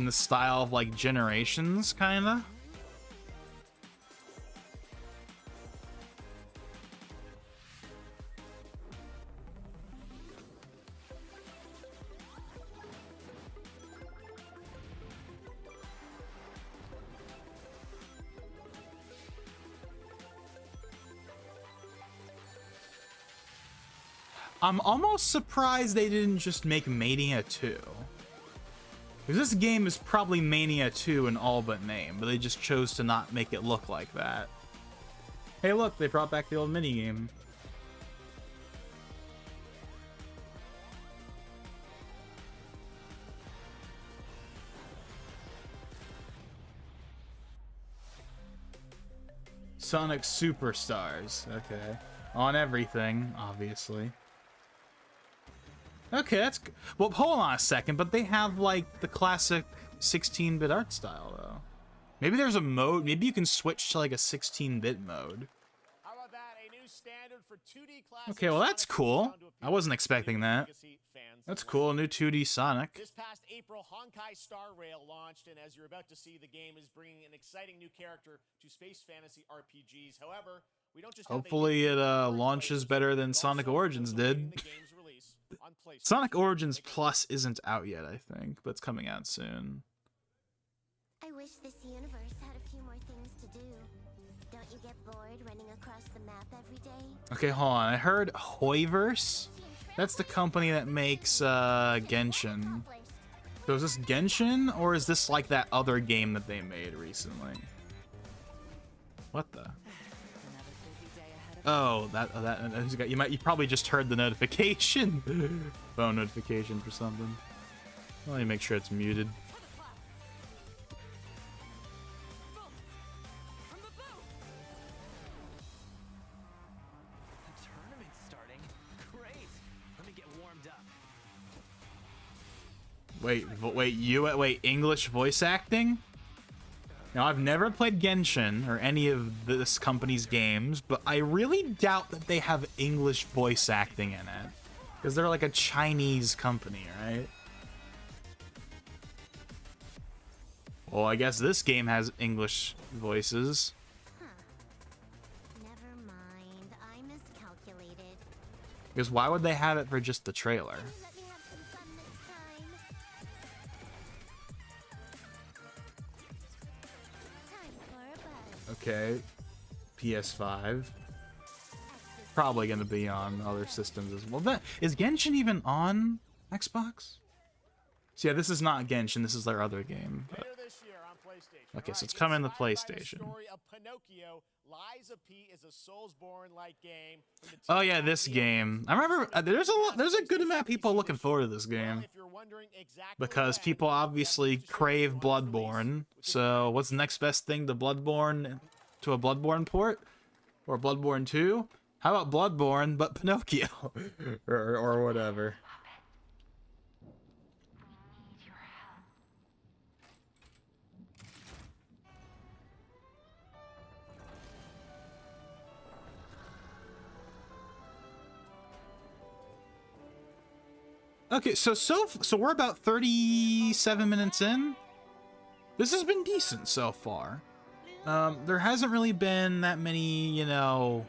S1: the style of, like, Generations, kinda? I'm almost surprised they didn't just make Mania 2. Because this game is probably Mania 2 in all but name, but they just chose to not make it look like that. Hey look, they brought back the old minigame. Sonic Superstars, okay. On everything, obviously. Okay, that's good. Well, hold on a second, but they have, like, the classic 16-bit art style, though. Maybe there's a mode, maybe you can switch to, like, a 16-bit mode.
S2: How about that? A new standard for 2D classic.
S1: Okay, well, that's cool. I wasn't expecting that. That's cool, a new 2D Sonic.
S2: This past April, Honkai Star Rail launched, and as you're about to see, the game is bringing an exciting new character to space fantasy RPGs. However, we don't just
S1: hopefully it launches better than Sonic Origins did. Sonic Origins Plus isn't out yet, I think, but it's coming out soon.
S9: I wish this universe had a few more things to do. Don't you get bored running across the map every day?
S1: Okay, hold on. I heard Hoiverse? That's the company that makes Genshin. So is this Genshin, or is this like that other game that they made recently? What the? Oh, you probably just heard the notification. Phone notification for something. Let me make sure it's muted.
S6: The tournament's starting. Great. Let me get warmed up.
S1: Wait, English voice acting? Now, I've never played Genshin or any of this company's games, but I really doubt that they have English voice acting in it. Because they're like a Chinese company, right? Well, I guess this game has English voices.
S9: Huh. Never mind. I miscalculated.
S1: Because why would they have it for just the trailer?
S9: Let me have some fun this time. Time for a buzz.
S1: Okay. PS5. Probably going to be on other systems as well. Is Genshin even on Xbox? So yeah, this is not Genshin. This is their other game. But...
S2: Later this year on PlayStation.
S1: Okay, so it's
S2: Alright,
S1: coming to
S2: inspired by the
S1: PlayStation.
S2: story of Pinocchio, Liza P is a Soulsborne-like game from the
S1: Oh
S2: team
S1: yeah,
S2: behind
S1: this
S2: the
S1: game. I remember there's a good amount of people looking forward to this
S2: Well,
S1: game
S2: if you're wondering exactly
S1: because
S2: when,
S1: people
S2: we have
S1: obviously
S2: just
S1: crave
S2: release, which
S1: Bloodborne.
S2: is
S1: So what's the next best thing to Bloodborne, to a Bloodborne port or Bloodborne 2? How about Bloodborne but Pinocchio or whatever? Okay, so we're about 37 minutes in. This has been decent so far. There hasn't really been that many, you know.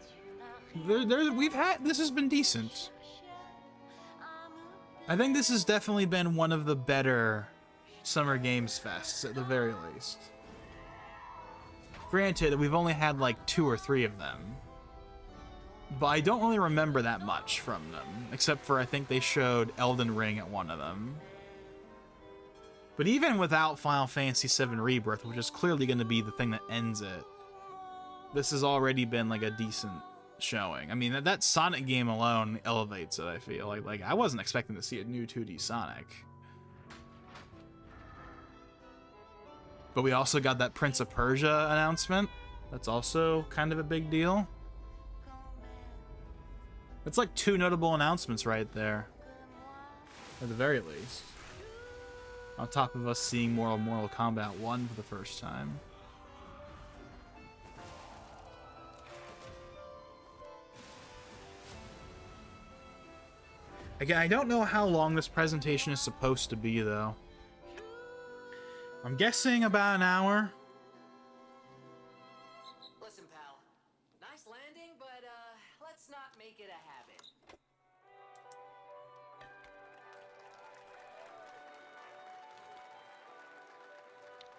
S1: This has been decent. I think this has definitely been one of the better Summer Games Fests at the very least. Granted, we've only had like 2 or 3 of them. But I don't really remember that much from them, except for I think they showed Elden Ring at one of them. But even without Final Fantasy VII Rebirth, which is clearly going to be the thing that ends it, this has already been like a decent showing. I mean, that Sonic game alone elevates it, I feel. Like I wasn't expecting to see a new 2D Sonic. But we also got that Prince of Persia announcement. That's also kind of a big deal. It's like 2 notable announcements right there. At the very least. On top of us seeing Mortal Kombat 1 for the first time. Again, I don't know how long this presentation is supposed to be, though. I'm guessing about an hour.
S10: Listen, pal. Nice landing, but let's not make it a habit.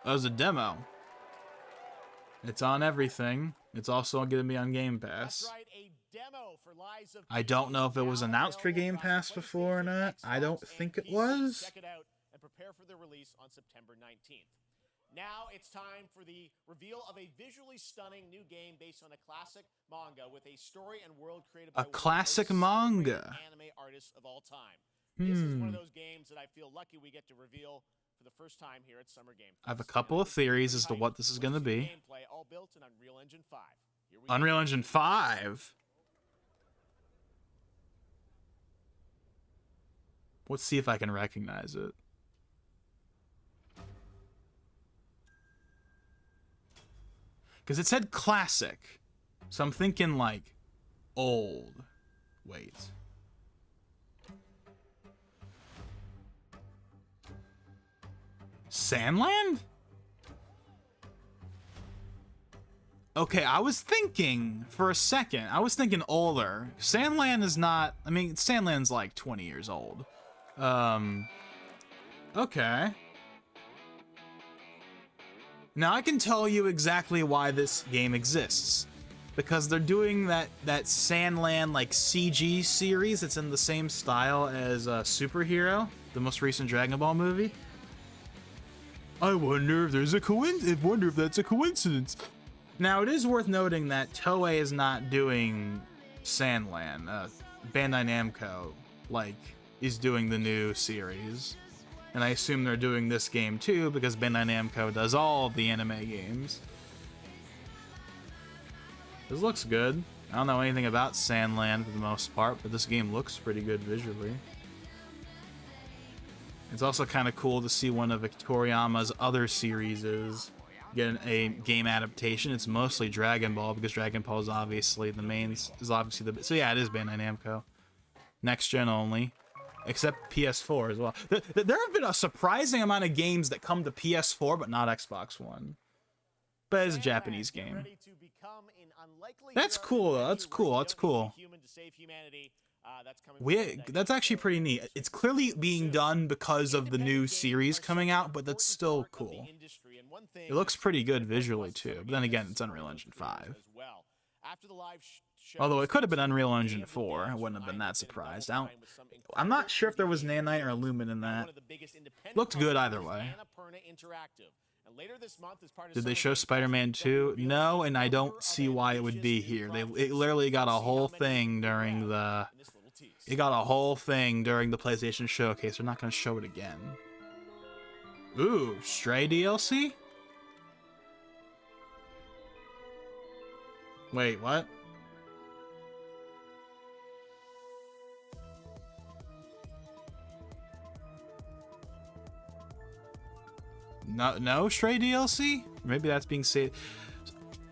S1: That was a demo. It's on everything. It's also going to be on Game Pass.
S2: That's right, a demo for Lies of
S1: I don't know if it was announced for Game Pass before or not. I don't think it was.
S2: Check it out and prepare for the release on September 19th. Now it's time for the reveal of a visually stunning new game based on a classic manga with a story and world created by
S1: A classic manga.
S2: Anime artists of all time. This is one of those games that I feel lucky we get to reveal for the first time here at Summer Game Fest.
S1: I have a couple of theories as to what this is going to be.
S2: Gameplay all built in Unreal Engine 5. Here we go.
S1: Unreal Engine 5? Let's see if I can recognize it. Because it said classic. So I'm thinking like old. Wait. Sandland? Okay, I was thinking for a second. I was thinking older. Sandland is not. I mean, Sandland's like 20 years old. Okay. Now I can tell you exactly why this game exists. Because they're doing that Sandland like CG series that's in the same style as Superhero, the most recent Dragon Ball movie. I wonder if there's a coincidence. I wonder if that's a coincidence. Now it is worth noting that Toei is not doing Sandland. Bandai Namco is doing the new series, and I assume they're doing this game too because Bandai Namco does all of the anime games. This looks good. I don't know anything about Sandland for the most part, but this game looks pretty good visually. It's also kind of cool to see one of Toriyama's other series get a game adaptation. It's mostly Dragon Ball because Dragon Ball is obviously the main. Is obviously the so yeah, it is Bandai Namco. Next gen only, except PS4 as well. There have been a surprising amount of games that come to PS4 but not Xbox One. But it's a Japanese game. That's cool though. That's cool. That's cool. That's actually pretty neat. It's clearly being done because of the new series coming out, but that's still cool. It looks pretty good visually too. But then again, it's Unreal Engine 5. Although it could have been Unreal Engine 4, I wouldn't have been that surprised. I'm not sure if there was Nanite or Lumen in that. Looked good either way. Did they show Spider-Man 2? No, and I don't see why it would be here. It literally got a whole thing during the... It got a whole thing during the PlayStation Showcase. They're not going to show it again. Ooh, Stray DLC? Wait, what? No Stray DLC? Maybe that's being said.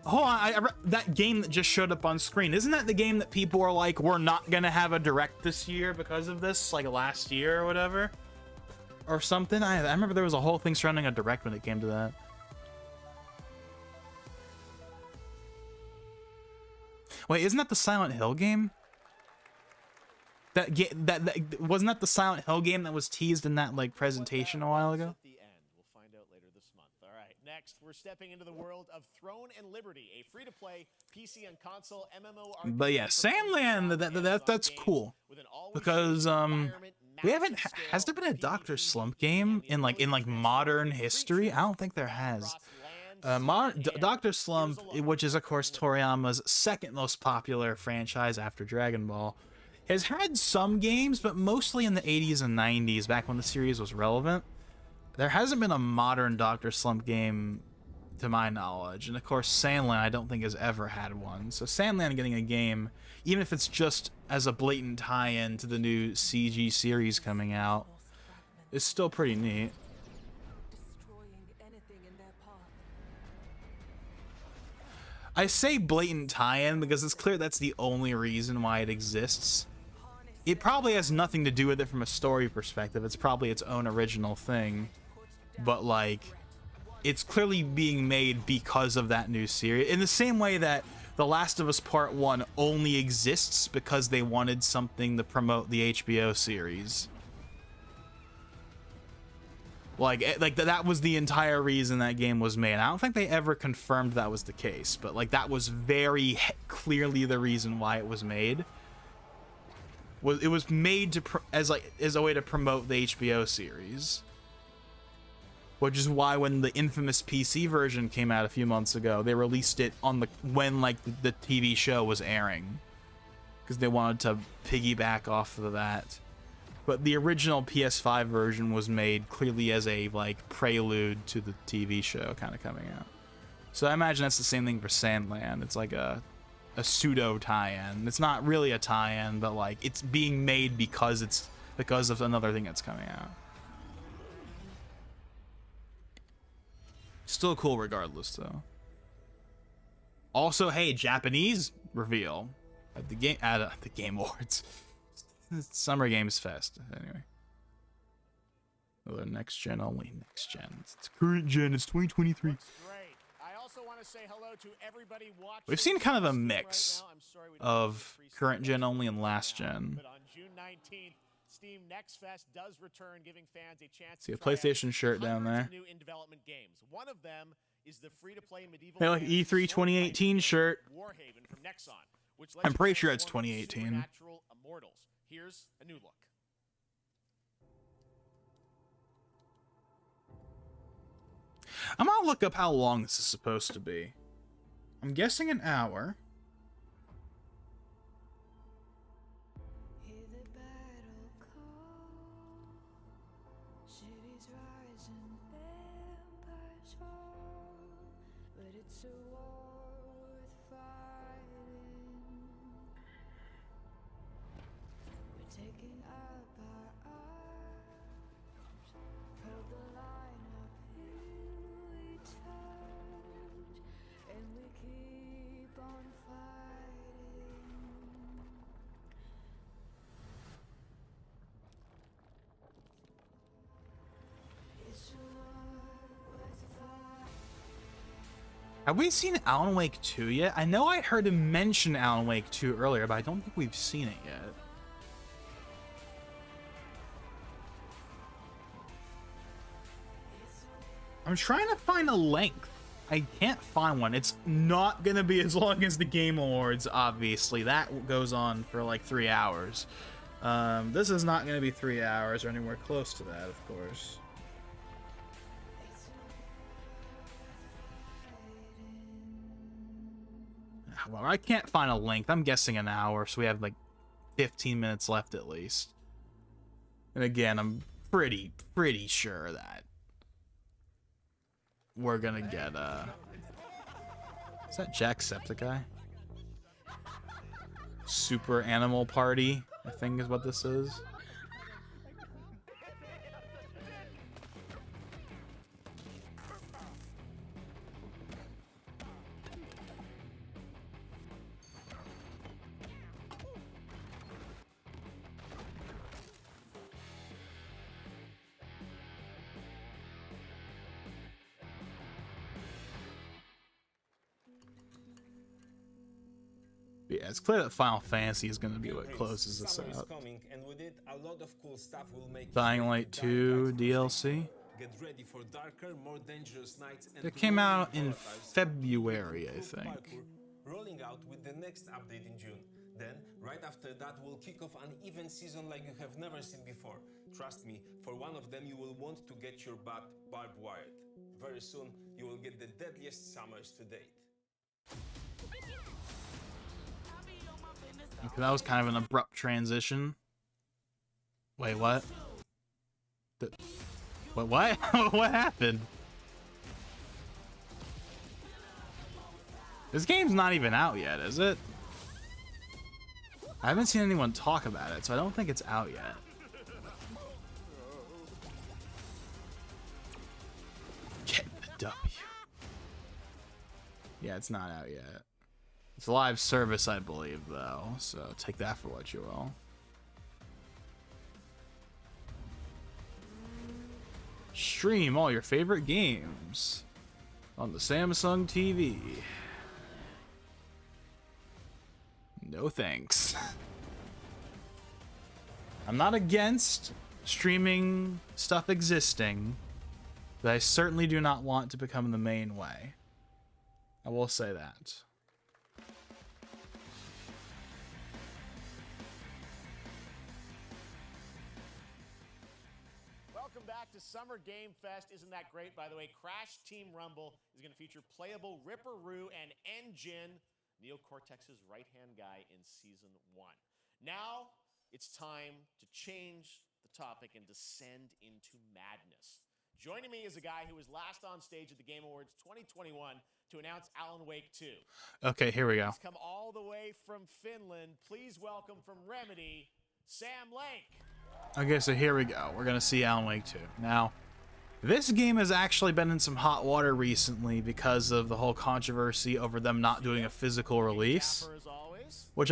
S1: Hold on, that game that just showed up on screen, isn't that the game that people are like, we're not gonna have a direct this year because of this, like last year or whatever? Or something? I remember there was a whole thing surrounding a direct when it came to that. Wait, isn't that the Silent Hill game? That wasn't that the Silent Hill game that was teased in that like presentation a while ago?
S2: Next, we're stepping into the world of Throne and Liberty, a free-to-play PC and console MMO.
S1: But yeah, Sandland, that's cool because we haven't. Has there been a Dr. Slump game in like modern history? I don't think there has. Dr. Slump, which is of course Toriyama's second most popular franchise after Dragon Ball, has had some games, but mostly in the 80s and 90s, back when the series was relevant. There hasn't been a modern Dr. Slump game to my knowledge. And of course, Sandland I don't think has ever had one. So Sandland getting a game, even if it's just as a blatant tie-in to the new CG series coming out, is still pretty neat. I say blatant tie-in because it's clear that's the only reason why it exists. It probably has nothing to do with it from a story perspective. It's probably its own original thing. But like, it's clearly being made because of that new series. In the same way that The Last of Us Part 1 only exists because they wanted something to promote the HBO series. Like that was the entire reason that game was made. I don't think they ever confirmed that was the case, but like that was very clearly the reason why it was made. It was made as a way to promote the HBO series. Which is why when the infamous PC version came out a few months ago, they released it on when the TV show was airing, because they wanted to piggyback off of that. But the original PS5 version was made clearly as a like prelude to the TV show kind of coming out. So I imagine that's the same thing for Sandland. It's like a pseudo tie-in. It's not really a tie-in, but like it's being made because of another thing that's coming out. Still cool regardless, though. Also, hey, Japanese reveal at the Game Awards. Summer Games Fest. Anyway. Another next gen only. Next gen. It's current gen. It's 2023.
S2: Great. I also want to say hello to everybody watching.
S1: We've seen kind of a mix of current gen only and last gen.
S2: But on June 19th, Steam Next Fest does return, giving fans a chance
S1: See a
S2: to try
S1: PlayStation
S2: out
S1: shirt down there.
S2: new in-development games. One of them is the free-to-play medieval
S1: Hey, like
S2: fantasy
S1: E3 2018 shirt.
S2: Warhaven from Nexon, which
S1: I'm pretty sure it's 2018.
S2: Supernatural immortals. Here's a new look.
S1: I'm gonna look up how long this is supposed to be. I'm guessing an hour. Have we seen Alan Wake 2 yet? I know I heard him mention Alan Wake 2 earlier, but I don't think we've seen it yet. I'm trying to find a length. I can't find one. It's not gonna be as long as the Game Awards, obviously. That goes on for like 3 hours. This is not going to be 3 hours or anywhere close to that, of course. Well, I can't find a length. I'm guessing an hour, so we have like 15 minutes left at least. And again, I'm pretty sure that we're gonna get is that Jacksepticeye? Super Animal Party, I think is what this is. Yeah, it's clear that Final Fantasy is going to be what closes this out. Dying Light 2 DLC.
S6: Get ready for darker, more dangerous nights and
S1: It came out in February, I think.
S6: rolling out with the next update in June. Then, right after that, we'll kick off an event season like you have never seen before. Trust me, for one of them you will want to get your butt barbed wired. Very soon, you will get the deadliest summers to date.
S1: Okay, that was kind of an abrupt transition. Wait, what? What? What happened? This game's not even out yet, is it? I haven't seen anyone talk about it, so I don't think it's out yet. Get the W. Yeah, it's not out yet. It's a live service, I believe, though, so take that for what you will. Stream all your favorite games on the Samsung TV. No thanks. I'm not against streaming stuff existing, but I certainly do not want to become the main way. I will say that.
S2: Welcome back to Summer Game Fest. Isn't that great? By the way, Crash Team Rumble is going to feature playable Ripperoo and N-Gin, Neil Cortex's right-hand guy in Season 1. Now, it's time to change the topic and descend into madness. Joining me is a guy who was last on stage at the Game Awards 2021 to announce Alan Wake 2.
S1: Okay, here we go.
S2: He's come all the way from Finland. Please welcome from Remedy, Sam Lake.
S1: Okay, so here we go. We're gonna see Alan Wake 2. Now, this game has actually been in some hot water recently because of the whole controversy over them not doing a physical release. Which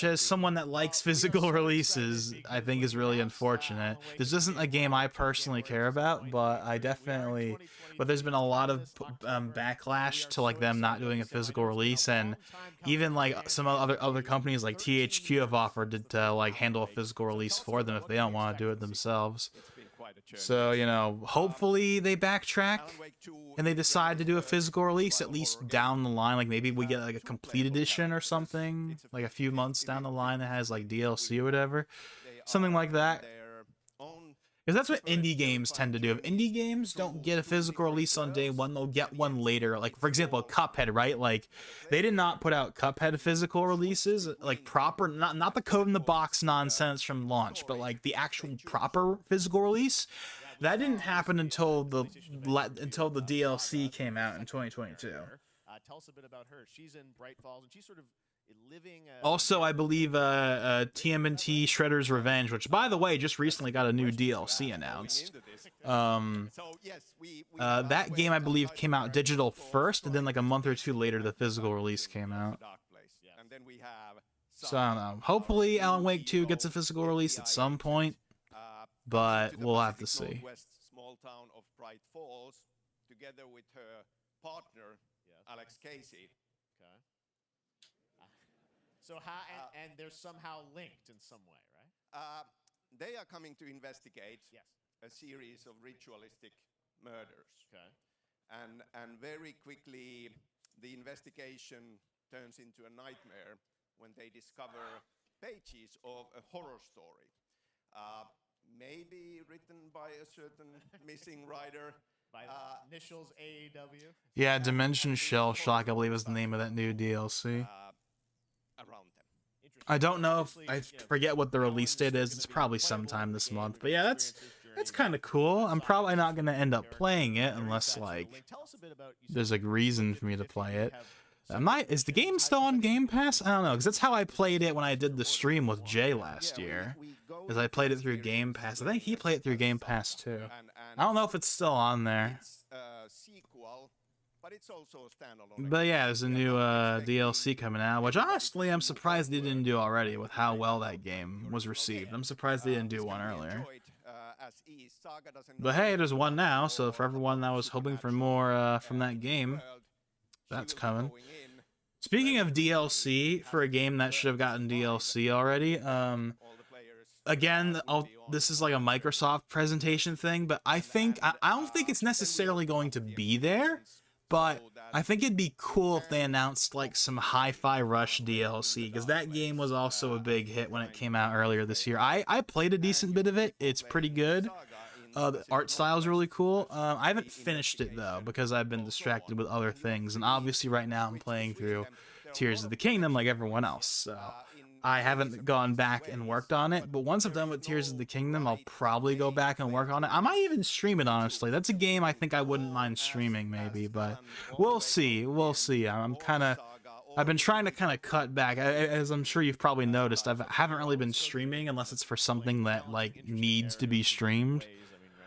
S1: as someone that likes physical releases, I think is really unfortunate. This isn't a game I personally care about, but there's been a lot of backlash to like them not doing a physical release, and even like some other companies like THQ have offered to like handle a physical release for them if they don't want to do it themselves. So, you know, hopefully they backtrack and they decide to do a physical release at least down the line. Like maybe we get like a complete edition or something, like a few months down the line that has like DLC or whatever. Something like that. Because that's what indie games tend to do. If indie games don't get a physical release on day one, they'll get one later. Like, for example, Cuphead, right? Like, they did not put out Cuphead physical releases, like proper, not the code in the box nonsense from launch, but like the actual proper physical release. That didn't happen until the DLC came out in 2022.
S2: Tell us a bit about her. She's in Bright Falls, and she's sort of living.
S1: Also, I believe TMNT Shredder's Revenge, which, by the way, just recently got a new DLC announced. That game, I believe, came out digital first, and then like a month or two later, the physical release came out. So, I don't know. Hopefully, Alan Wake 2 gets a physical release at some point, but we'll have to see.
S11: Small town of Bright Falls, together with her partner, Alex Casey.
S2: Okay. So how and they're somehow linked in some way, right?
S11: They are coming to investigate a series of ritualistic murders.
S2: Okay.
S11: And very quickly, the investigation turns into a nightmare when they discover pages of a horror story. Maybe written by a certain missing writer.
S2: By initials AEW.
S1: Yeah, Dimension Shell Shock, I believe, is the name of that new DLC.
S11: Around them.
S1: I don't know if I forget what the release date is. It's probably sometime this month. But yeah, that's kind of cool. I'm probably not gonna end up playing it unless like there's a reason for me to play it. Is the game still on Game Pass? I don't know, because that's how I played it when I did the stream with Jay last year. Is I played it through Game Pass. I think he played it through Game Pass too. I don't know if it's still on there.
S11: But it's also a standalone.
S1: But yeah, there's a new DLC coming out, which honestly I'm surprised they didn't do already with how well that game was received. I'm surprised they didn't do one earlier. But hey, there's one now, so for everyone that was hoping for more from that game, that's coming. Speaking of DLC, for a game that should have gotten DLC already, again, this is like a Microsoft presentation thing, but I don't think it's necessarily going to be there, but I think it'd be cool if they announced like some Hi-Fi Rush DLC, because that game was also a big hit when it came out earlier this year. I played a decent bit of it. It's pretty good. The art style is really cool. I haven't finished it though because I've been distracted with other things, and obviously right now I'm playing through Tears of the Kingdom like everyone else, so I haven't gone back and worked on it. But once I'm done with Tears of the Kingdom, I'll probably go back and work on it. I might even stream it, honestly. That's a game I think I wouldn't mind streaming maybe, but we'll see. We'll see. I've been trying to kind of cut back. As I'm sure you've probably noticed, I haven't really been streaming unless it's for something that like needs to be streamed.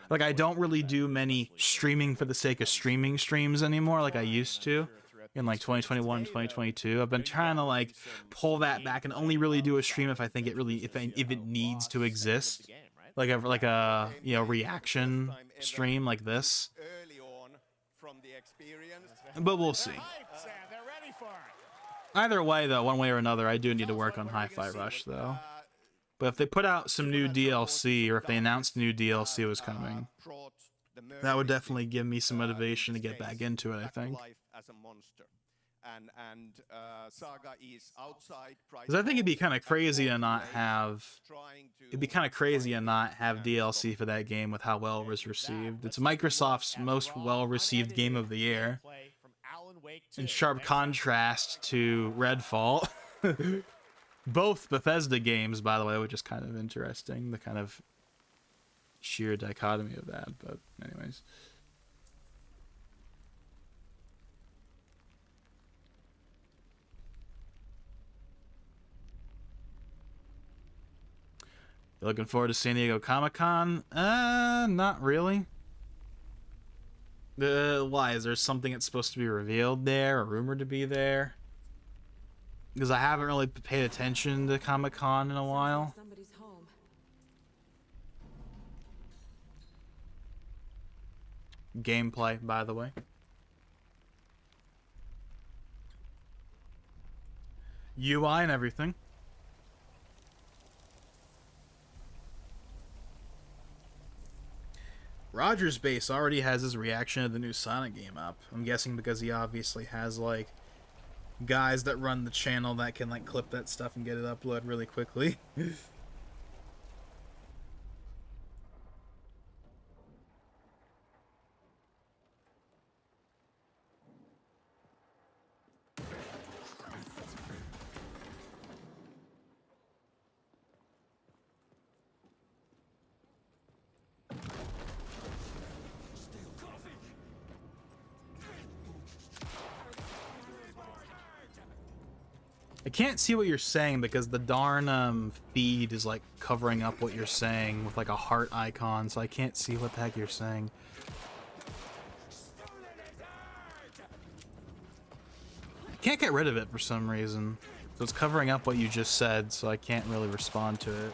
S1: Like, I don't really do many streaming for the sake of streaming streams anymore like I used to in like 2021, 2022. I've been trying to like pull that back and only really do a stream if I think it really, if it needs to exist. Like a you know, reaction stream like this. But we'll see. Either way though, one way or another, I do need to work on Hi-Fi Rush though. But if they put out some new DLC, or if they announced new DLC was coming, that would definitely give me some motivation to get back into it, I think. Because I think it'd be kind of crazy to not have... It'd be kind of crazy to not have DLC for that game with how well it was received. It's Microsoft's most well-received game of the year. In sharp contrast to Redfall. Both Bethesda games, by the way, which is kind of interesting, the kind of sheer dichotomy of that, but anyways. You looking forward to San Diego Comic-Con? Not really. Why? Is there something that's supposed to be revealed there, or rumored to be there? Because I haven't really paid attention to Comic-Con in a while.
S12: Somebody's home.
S1: Gameplay, by the way. UI and everything. Roger's Base already has his reaction to the new Sonic game up. I'm guessing because he obviously has, like, guys that run the channel that can like clip that stuff and get it uploaded really quickly. I can't see what you're saying because the darn feed is like covering up what you're saying with like a heart icon, so I can't see what the heck you're saying. I can't get rid of it for some reason. So it's covering up what you just said, so I can't really respond to it.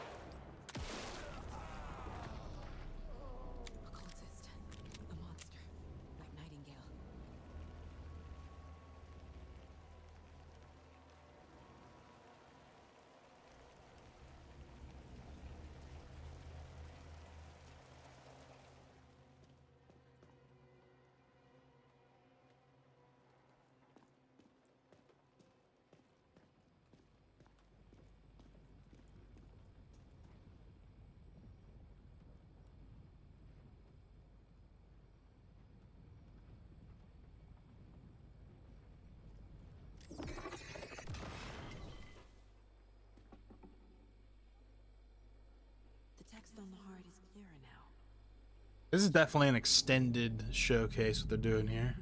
S12: text on the heart is clearer now.
S1: This is definitely an extended showcase what they're doing here.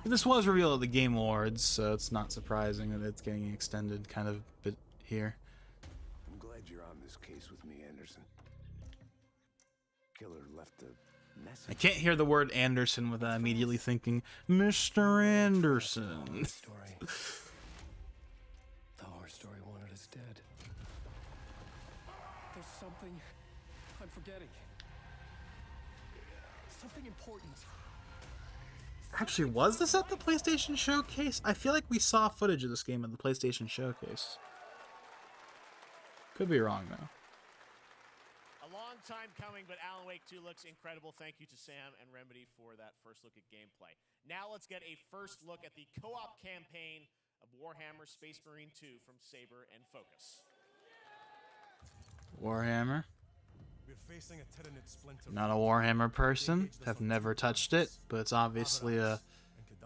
S1: This was revealed at the Game Awards, so it's not surprising that it's getting extended kind of bit here.
S3: I'm glad you're on this case with me, Anderson. Killer left a message.
S1: I can't hear the word Anderson without immediately thinking, Mr. Anderson.
S3: The horror story wanted us dead.
S13: There's something I'm forgetting. Something important.
S1: Actually, was this at the PlayStation Showcase? I feel like we saw footage of this game at the PlayStation Showcase. Could be wrong, though.
S2: A long time coming, but Alan Wake 2 looks incredible. Thank you to Sam and Remedy for that first look at gameplay. Now let's get a first look at the co-op campaign of Warhammer Space Marine 2 from Saber and Focus.
S1: Warhammer.
S14: We're facing a Tyranid splinter.
S1: Not a Warhammer person. Have never touched it, but it's obviously a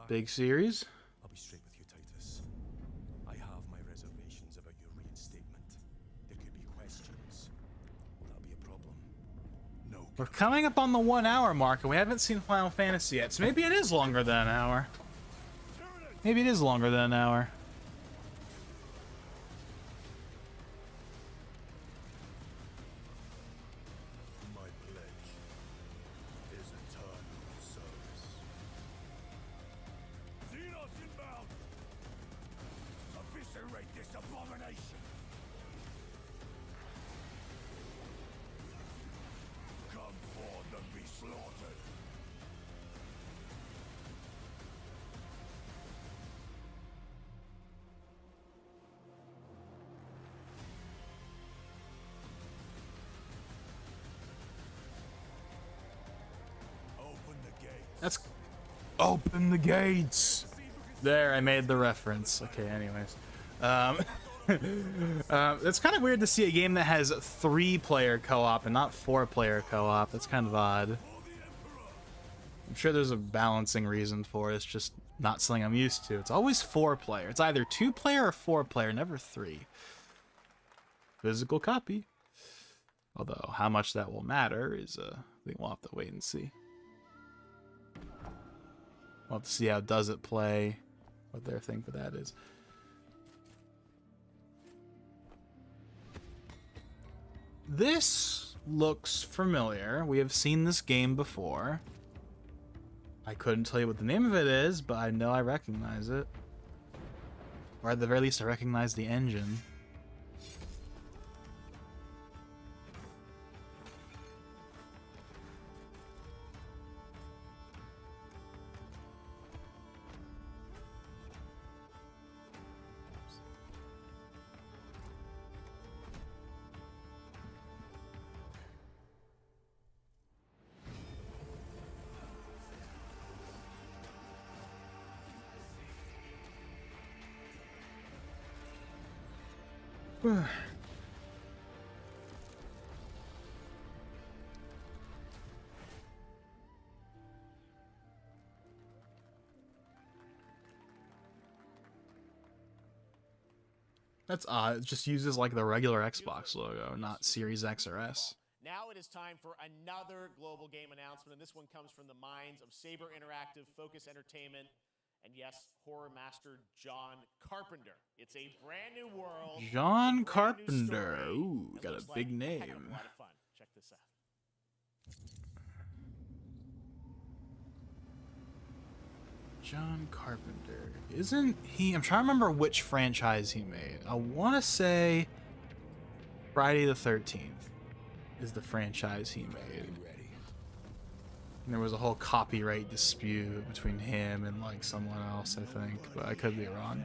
S1: big series.
S14: I'll be straight with you, Titus. I have my reservations about your reinstatement. There could be questions. Will that be a problem? No.
S1: We're coming up on the 1 hour mark, and we haven't seen Final Fantasy yet, so maybe it is longer than an hour. Maybe it is longer than an hour. Let's open the gates. There, I made the reference. Okay, anyways. It's kind of weird to see a game that has 3-player co-op and not 4-player co-op. That's kind of odd. I'm sure there's a balancing reason for it. It's just not something I'm used to. It's always 4-player. It's either 2-player or 4-player, never 3. Physical copy. Although, how much that will matter is, I think we'll have to wait and see. We'll have to see how does it play, what their thing for that is. This looks familiar. We have seen this game before. I couldn't tell you what the name of it is, but I know I recognize it. Or at the very least, I recognize the engine. That's odd. It just uses like the regular Xbox logo, not Series X or S.
S2: Now it is time for another global game announcement, and this one comes from the minds of Saber Interactive, Focus Entertainment, and yes, horror master John Carpenter. It's a brand new world.
S1: John Carpenter. Ooh, got a big name.
S2: Heck of a lot of fun. Check this out.
S1: John Carpenter. Isn't he? I'm trying to remember which franchise he made. I want to say Friday the 13th is the franchise he made. And there was a whole copyright dispute between him and like someone else, I think, but I could be wrong.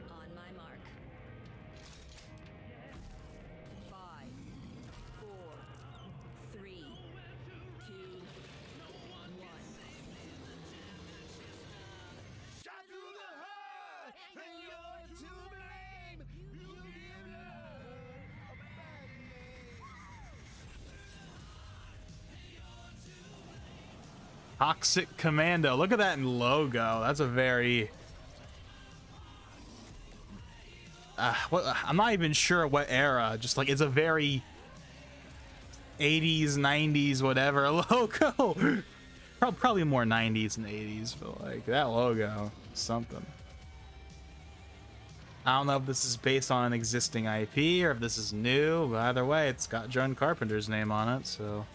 S12: On my mark. 5, 4, 3, 2, 1.
S1: Toxic Commando. Look at that logo. That's a very... I'm not even sure what era. Just like, it's a very 80s, 90s, whatever logo. Probably more 90s than 80s, but like that logo, something. I don't know if this is based on an existing IP or if this is new, but either way, it's got John Carpenter's name on it, so.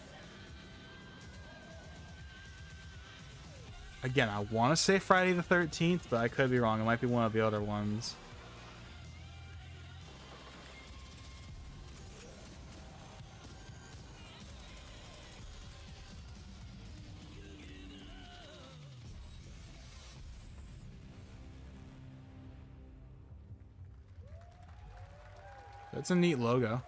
S1: Again, I want to say Friday the 13th, but I could be wrong. It might be one of the other ones. That's a neat logo.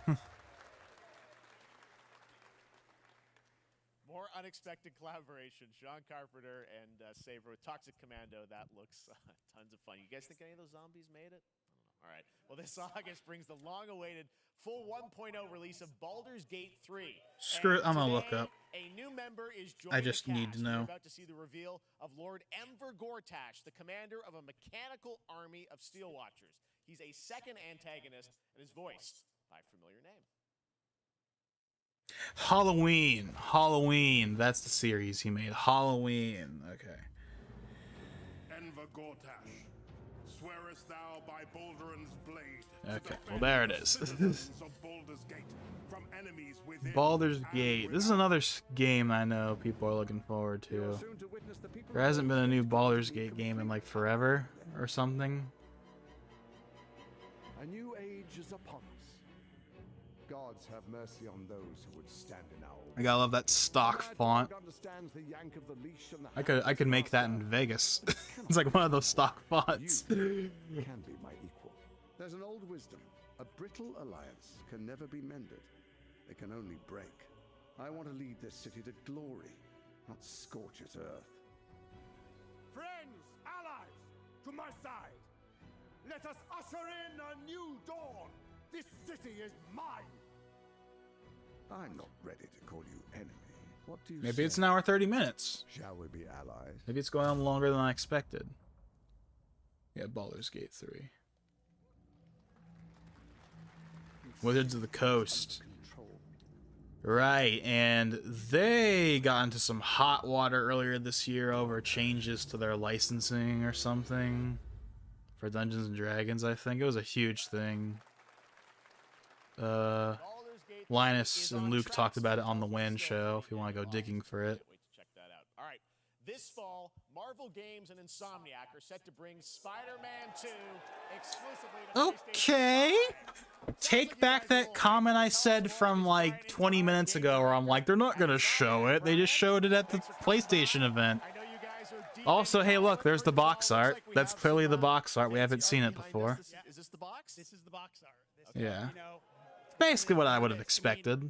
S2: More unexpected collaboration. Sean Carpenter and Saber with Toxic Commando. That looks tons of fun. You guys think any of those zombies made it? I don't know. All right. Well, this August brings the long-awaited full 1.0 release of Baldur's Gate 3.
S1: Screw it, I'm gonna look up.
S2: A new member is joining
S1: I just
S2: the
S1: need
S2: cast.
S1: to know.
S2: We're about to see the reveal of Lord Enver Gortash, the commander of a mechanical army of Steel Watchers. He's a second antagonist and is voiced by a familiar name.
S1: Halloween. That's the series he made. Halloween. Okay.
S15: Enver Gortash, swearest thou by Balduran's blade.
S1: Okay. Well, there it is.
S15: Of Baldur's Gate from enemies within
S1: Baldur's Gate. This is another game I know people are looking forward to. There hasn't been a new Baldur's Gate game in like forever or something.
S3: A new age is upon us. Gods have mercy on those who would stand in our way.
S1: I gotta love that stock font. I could make that in Vegas. It's like one of those stock fonts.
S3: Can be my equal. There's an old wisdom. A brittle alliance can never be mended. It can only break. I want to lead this city to glory, not scorch its earth.
S15: friends, allies, to my side. Let us usher in a new dawn. This city is mine.
S3: I'm not ready to call you enemy. What do you
S1: Maybe
S3: say?
S1: it's an hour 30 minutes.
S3: Shall we be allies?
S1: Maybe it's going on longer than I expected. Yeah, Baldur's Gate 3. Wizards of the Coast. Right, and they got into some hot water earlier this year over changes to their licensing or something for Dungeons and Dragons. I think it was a huge thing. Linus and Luke talked about it on the WAN show if you want to go digging for it.
S2: Wait to check that out. All right. This fall, Marvel Games and Insomniac are set to bring Spider-Man 2 exclusively to
S1: Okay. Take back that comment I said from like 20 minutes ago where I'm like, they're not going to show it. They just showed it at the PlayStation event. Also, hey, look, there's the box art. That's clearly the box art. We haven't seen it before.
S2: Is this the box?
S16: This is the box art.
S1: Yeah. Basically what I would have expected.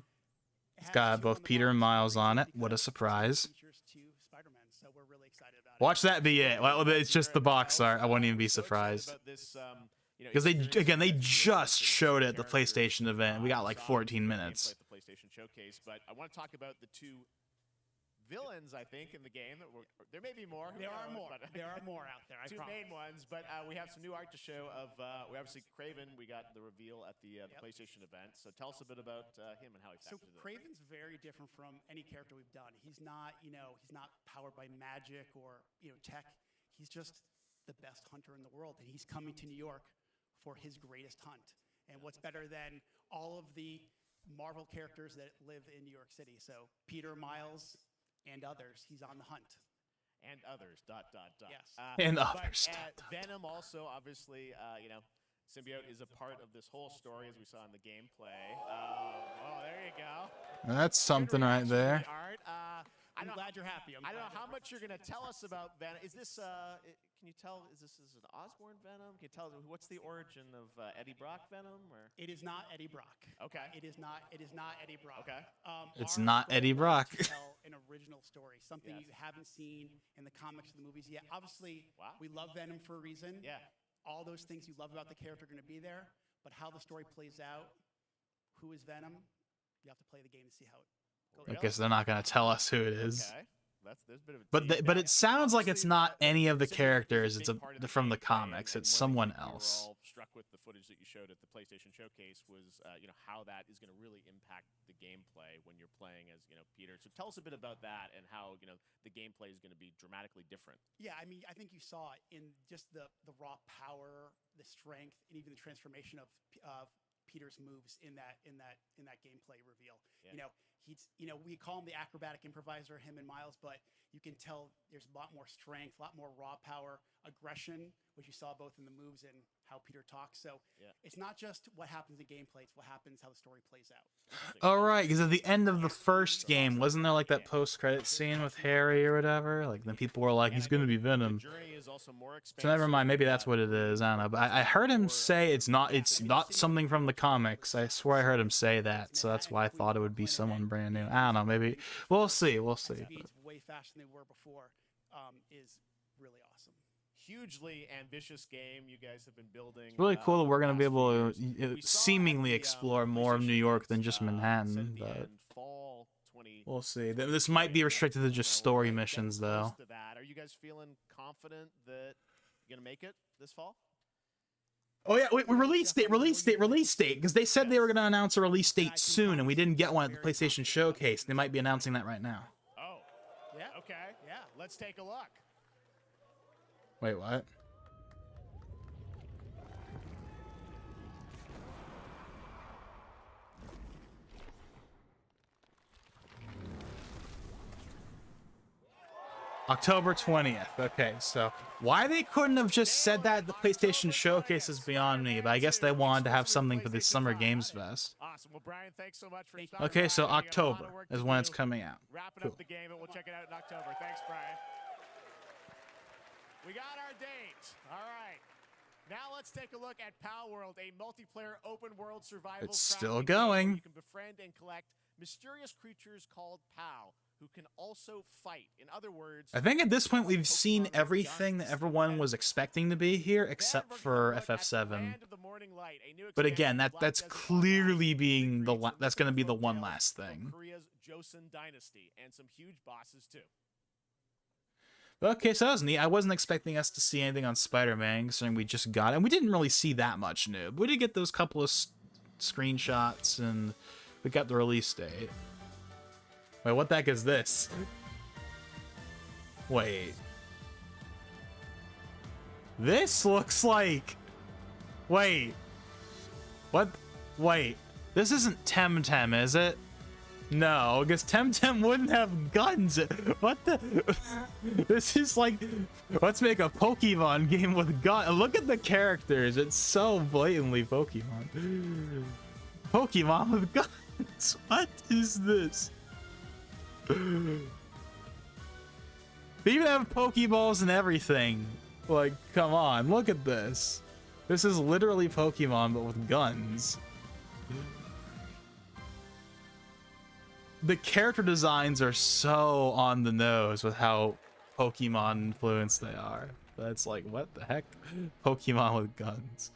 S1: It's got both Peter and Miles on it. What a surprise. Watch that be it. Well, it's just the box art. I wouldn't even be surprised. Because they just showed it at the PlayStation event. We got like 14 minutes.
S2: The PlayStation Showcase, but I want to talk about the two villains, I think, in the game. There may be more.
S16: There are more. There are more out there. I
S2: Two
S16: promise.
S2: main ones, but we have some new art to show of. We obviously Craven. We got the reveal at the PlayStation event. So tell us a bit about him and how he
S16: So
S2: factors in.
S16: Craven's very different from any character we've done. He's not, he's not powered by magic or, tech. He's just the best hunter in the world, and he's coming to New York for his greatest hunt. And what's better than all of the Marvel characters that live in New York City? So Peter, Miles, and others. He's on the hunt.
S2: And others. ...
S16: Yes.
S1: And
S2: but,
S1: others.
S2: Venom also, obviously, Symbiote is a part of this whole story, as we saw in the gameplay. Oh, there you go.
S1: That's something right there.
S2: Art.
S16: I'm glad you're happy.
S2: I don't know how much you're going to tell us about Venom. Is this, can you tell, is this an Osborn Venom? Can you tell, what's the origin of Eddie Brock Venom? Or?
S16: It is not Eddie Brock.
S2: Okay.
S16: It is not Eddie Brock.
S2: Okay.
S1: It's
S16: Our
S1: not
S16: goal
S1: Eddie
S16: was
S1: Brock.
S16: to tell an original story, something you haven't seen in the comics or the movies yet. Obviously, we love Venom for a reason.
S2: Yeah.
S16: All those things you love about the character are going to be there, but how the story plays out, who is Venom, you have to play the game to see how it goes.
S1: I guess they're not going to tell us who it is.
S2: Okay. there's a bit of a
S1: But
S2: tease.
S1: but
S2: Now,
S1: it sounds like it's not any of the
S2: Simulator
S1: characters.
S2: is
S1: It's
S2: a big part of the
S1: from the
S2: gameplay,
S1: comics.
S2: and
S1: It's
S2: one of the
S1: someone
S2: things we were
S1: else.
S2: all struck with the footage that you showed at the PlayStation Showcase was, how that is going to really impact the gameplay when you're playing as, Peter. So tell us a bit about that and how, the gameplay is going to be dramatically different.
S16: Yeah, I mean, I think you saw it in just the raw power, the strength, and even the transformation of Peter's moves in that gameplay reveal.
S2: Yeah.
S16: We call him the acrobatic improviser, him and Miles, but you can tell there's a lot more strength, a lot more raw power, aggression, which you saw both in the moves and how Peter talks. So it's not just what happens in gameplay; it's what happens how the story plays out.
S1: All right, because at the end of the first game, wasn't there like that post-credit scene with Harry or whatever? Like then people were like, "He's gonna be Venom."
S2: Journey is also more expensive.
S1: So never mind. Maybe that's what it is. I don't know. But I heard him say it's not something from the comics. I swear I heard him say that. So that's why I thought it would be someone brand new. I don't know. Maybe we'll see. We'll see.
S16: Speeds way faster than they were before is really awesome.
S2: Hugely ambitious game you guys have been building.
S1: It's really cool that we're gonna be able
S2: We
S1: to
S2: saw
S1: seemingly
S2: the,
S1: explore more of New York than just Manhattan.
S2: set the
S1: But
S2: end, fall 20.
S1: we'll see. This might be restricted to just story missions, though.
S2: To that. Are you guys feeling confident that you're gonna make it this fall?
S1: Oh yeah, wait, release date, because they said they were gonna announce a release date soon, and we didn't get one at the PlayStation Showcase. They might be announcing that right now.
S2: Oh,
S16: yeah.
S2: Okay, yeah. Let's take a look.
S1: Wait, what? October 20th. Okay, so why they couldn't have just said that at the PlayStation Showcase is beyond me, but I guess they wanted to have something for this Summer Games Fest.
S2: Awesome. Well, Brian, thanks so much for stopping
S1: Okay,
S2: by.
S1: so
S2: We got a lot
S1: October
S2: of work
S1: is
S2: to
S1: when
S2: do.
S1: it's coming out.
S2: Wrapping
S1: Cool.
S2: up the game, and we'll check it out in October. Thanks, Brian. We got our date. All right. Now let's take a look at Pal World, a multiplayer open world survival.
S1: It's
S2: crafting
S1: still
S2: game where
S1: going.
S2: You can befriend and collect mysterious creatures called Pal, who can also fight. In other words,
S1: I think at this point we've seen everything that everyone was expecting to be here except for FF7.
S2: Land of the Morning Light, a new
S1: But
S2: expansion
S1: again,
S2: of Black
S1: that's
S2: Desert
S1: clearly being that's going to be the one last thing.
S2: Korea's Joseon Dynasty, and some huge bosses too.
S1: Okay, so that was neat. I wasn't expecting us to see anything on Spider-Man, considering we just got it. And we didn't really see that much new. But we did get those couple of screenshots, and we got the release date. Wait, what the heck is this? Wait. This looks like... Wait. What? Wait. This isn't Temtem, is it? No, because Temtem wouldn't have guns. What the? This is like, let's make a Pokemon game with guns. Look at the characters. It's so blatantly Pokemon. Pokemon with guns. What is this? They even have Pokeballs and everything. Like, come on, look at this. This is literally Pokemon, but with guns. The character designs are so on the nose with how Pokemon influenced they are. That's like, what the heck? Pokemon with guns.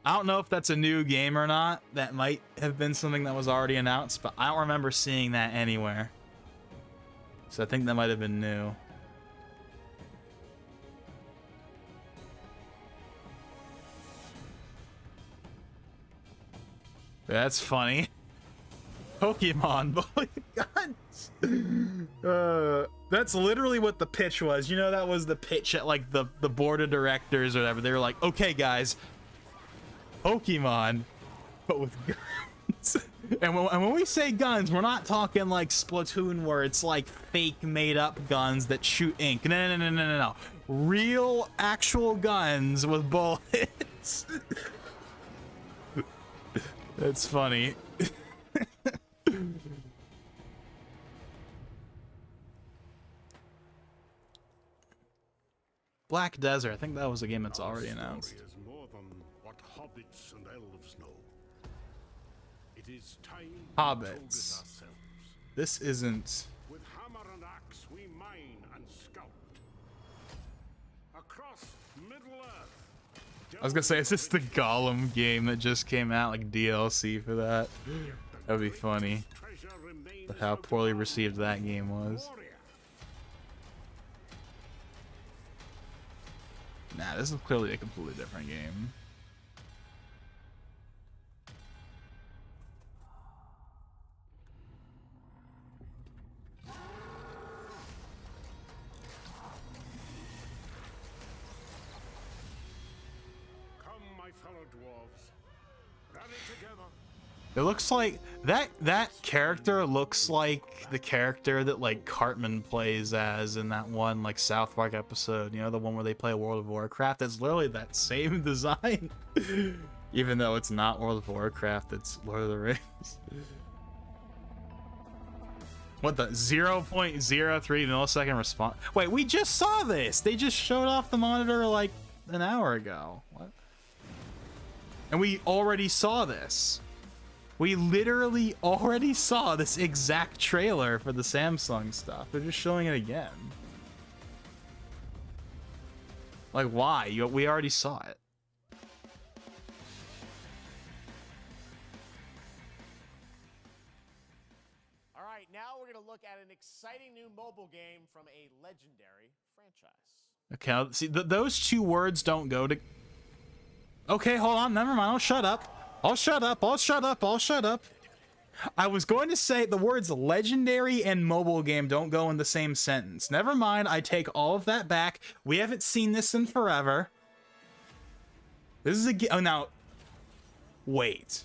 S1: I don't know if that's a new game or not. That might have been something that was already announced, but I don't remember seeing that anywhere. So I think that might have been new. That's funny. Pokemon, but with guns. That's literally what the pitch was. You know, that was the pitch at like the board of directors or whatever. They were like, okay, guys, Pokemon, but with guns. And when we say guns, we're not talking like Splatoon where it's like fake made up guns that shoot ink. No. Real actual guns with bullets. That's funny. Black Desert. I think that was a game that's already announced.
S15: Is more than what hobbits and elves know. It is time
S1: Hobbits. This isn't.
S15: with hammer and axe we mine and scout. Across Middle-earth.
S1: I was gonna say, is this the Gollum game that just came out, like DLC for that? That'd be funny. But how poorly received that game was. Nah, this is clearly a completely different game.
S15: Come, my fellow dwarves. Rally together.
S1: It looks like that character looks like the character that like Cartman plays as in that one like South Park episode, you know, the one where they play World of Warcraft. It's literally that same design. Even though it's not World of Warcraft, it's Lord of the Rings. What the 0.03 millisecond response? Wait, we just saw this. They just showed off the monitor like an hour ago. What? And we already saw this. We literally already saw this exact trailer for the Samsung stuff. They're just showing it again. Like, why? We already saw it.
S2: All right, now we're going to look at an exciting new mobile game from a legendary franchise.
S1: Okay, see, those two words don't go to... Okay, hold on, never mind, I'll shut up. I'll shut up. I was going to say the words legendary and mobile game don't go in the same sentence. Never mind, I take all of that back. We haven't seen this in forever. This is a game. Oh, now, wait.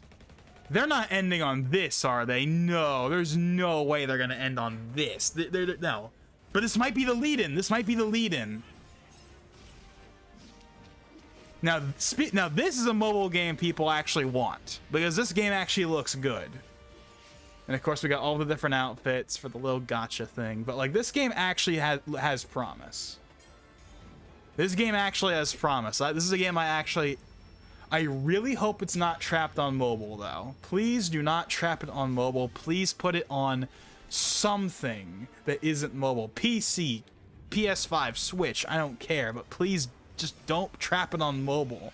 S1: They're not ending on this, are they? No, there's no way they're going to end on this. No. But this might be the lead-in. Now, this is a mobile game people actually want, because this game actually looks good. And of course, we got all the different outfits for the little gotcha thing. But like, this game actually has promise. This game actually has promise. This is a game I really hope it's not trapped on mobile, though. Please do not trap it on mobile. Please put it on something that isn't mobile. PC, PS5, Switch, I don't care, but please just don't trap it on mobile.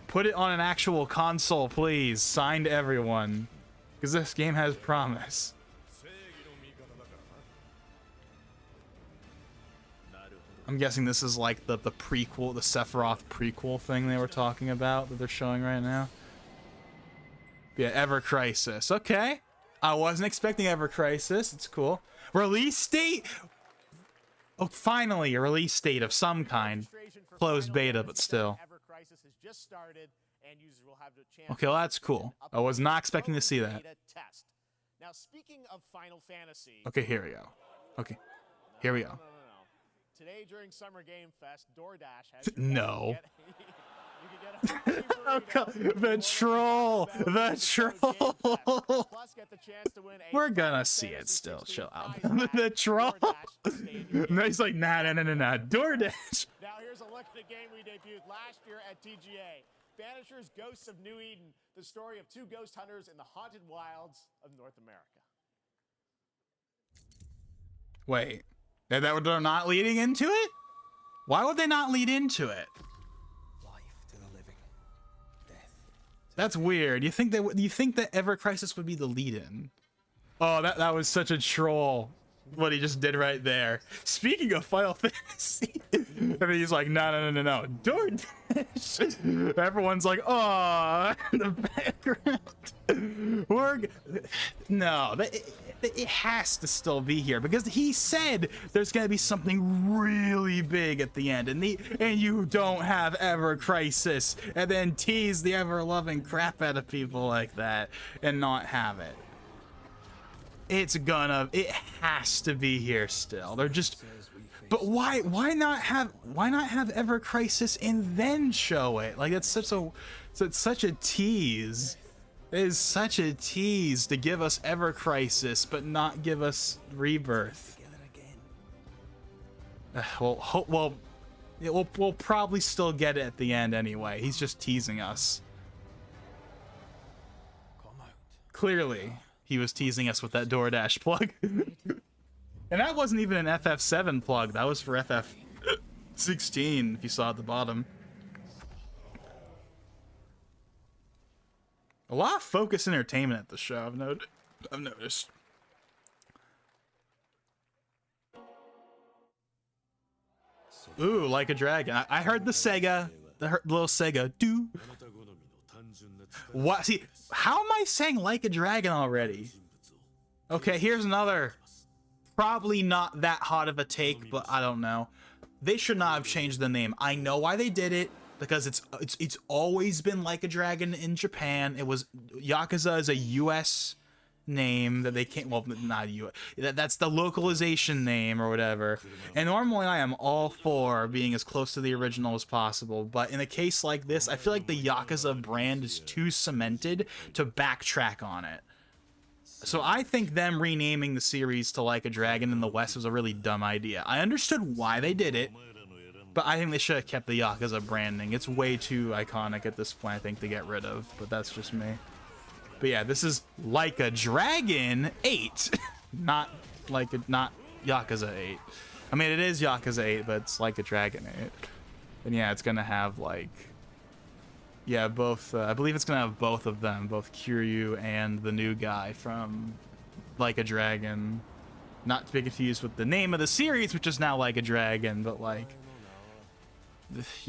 S1: Put it on an actual console, please. Signed everyone. Because this game has promise. I'm guessing this is like the prequel, the Sephiroth prequel thing they were talking about that they're showing right now. Yeah, Ever Crisis. Okay. I wasn't expecting Ever Crisis. It's cool. Release date? Oh, finally, a release date of some kind. Closed beta, but still. Okay, well, that's cool. I was not expecting to see that.
S2: Now, speaking of Final Fantasy.
S1: Okay, here we go. Okay, here we go.
S2: Today during Summer Game Fest, DoorDash has
S1: no. The troll. We're gonna see it still. Chill out. The troll. No, he's like, nah. DoorDash.
S2: Now here's a look at the game we debuted last year at TGA. Vanisher's Ghosts of New Eden, the story of two ghost hunters in the haunted wilds of North America.
S1: Wait, they're not leading into it? Why would they not lead into it? That's weird. You think that Ever Crisis would be the lead-in? Oh, that was such a troll. What he just did right there. Speaking of Final Fantasy, and then he's like, no. DoorDash. Everyone's like, oh, in the background. It has to still be here because he said there's gonna be something really big at the end, and you don't have Ever Crisis, and then tease the ever-loving crap out of people like that and not have it. It has to be here still. They're just, but why not have Ever Crisis and then show it? Like it's such a tease. It is such a tease to give us Ever Crisis, but not give us Rebirth. We'll probably still get it at the end anyway. He's just teasing us. Clearly, he was teasing us with that DoorDash plug. And that wasn't even an FF7 plug. That was for FF16, if you saw at the bottom. A lot of Focus Entertainment at the show, I've noticed. Ooh, like a dragon. I heard the Sega, the little Sega. Do. What? See, how am I saying like a dragon already? Okay, here's another. Probably not that hot of a take, but I don't know. They should not have changed the name. I know why they did it, because it's always been Like a Dragon in Japan. It was Yakuza is a US name that they can't, well, not US, that's the localization name or whatever. And normally I am all for being as close to the original as possible, but in a case like this, I feel like the Yakuza brand is too cemented to backtrack on it. So I think them renaming the series to Like a Dragon in the West was a really dumb idea. I understood why they did it, but I think they should have kept the Yakuza branding. It's way too iconic at this point, I think, to get rid of, but that's just me. But yeah, this is Like a Dragon 8, not Yakuza 8. I mean, it is Yakuza 8, but it's Like a Dragon 8. And yeah, it's gonna have like, yeah, both. I believe it's gonna have both of them, both Kiryu and the new guy from Like a Dragon. Not to be confused with the name of the series, which is now Like a Dragon, but like,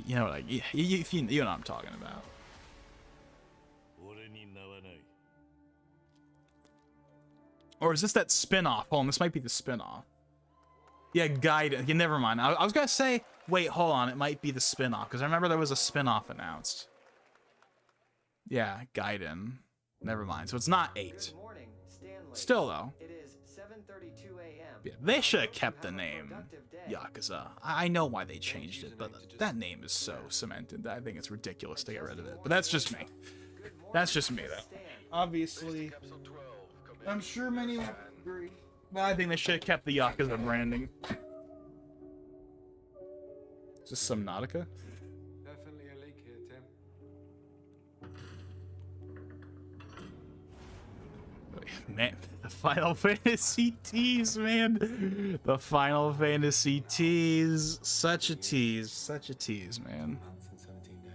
S1: you know, like you know what I'm talking about. Or is this that spin-off? Hold on, this might be the spin-off. Yeah, Gaiden. Yeah, never mind. I was gonna say, wait, hold on, it might be the spin-off, because I remember there was a spin-off announced. Yeah, Gaiden. Never mind. So it's not 8. Still though.
S17: It is 7:32 a.m.
S1: Yeah, they should have kept the name Yakuza. I know why they changed it, but that name is so cemented that I think it's ridiculous to get rid of it. But that's just me. That's just me though. Obviously, I'm sure many would agree. But I think they should have kept the Yakuza branding. Is this Subnautica?
S18: Definitely a leak here, Tim.
S1: Man, the Final Fantasy tease, man. The Final Fantasy tease. Such a tease. Such a tease, man.
S18: Months and 17 days.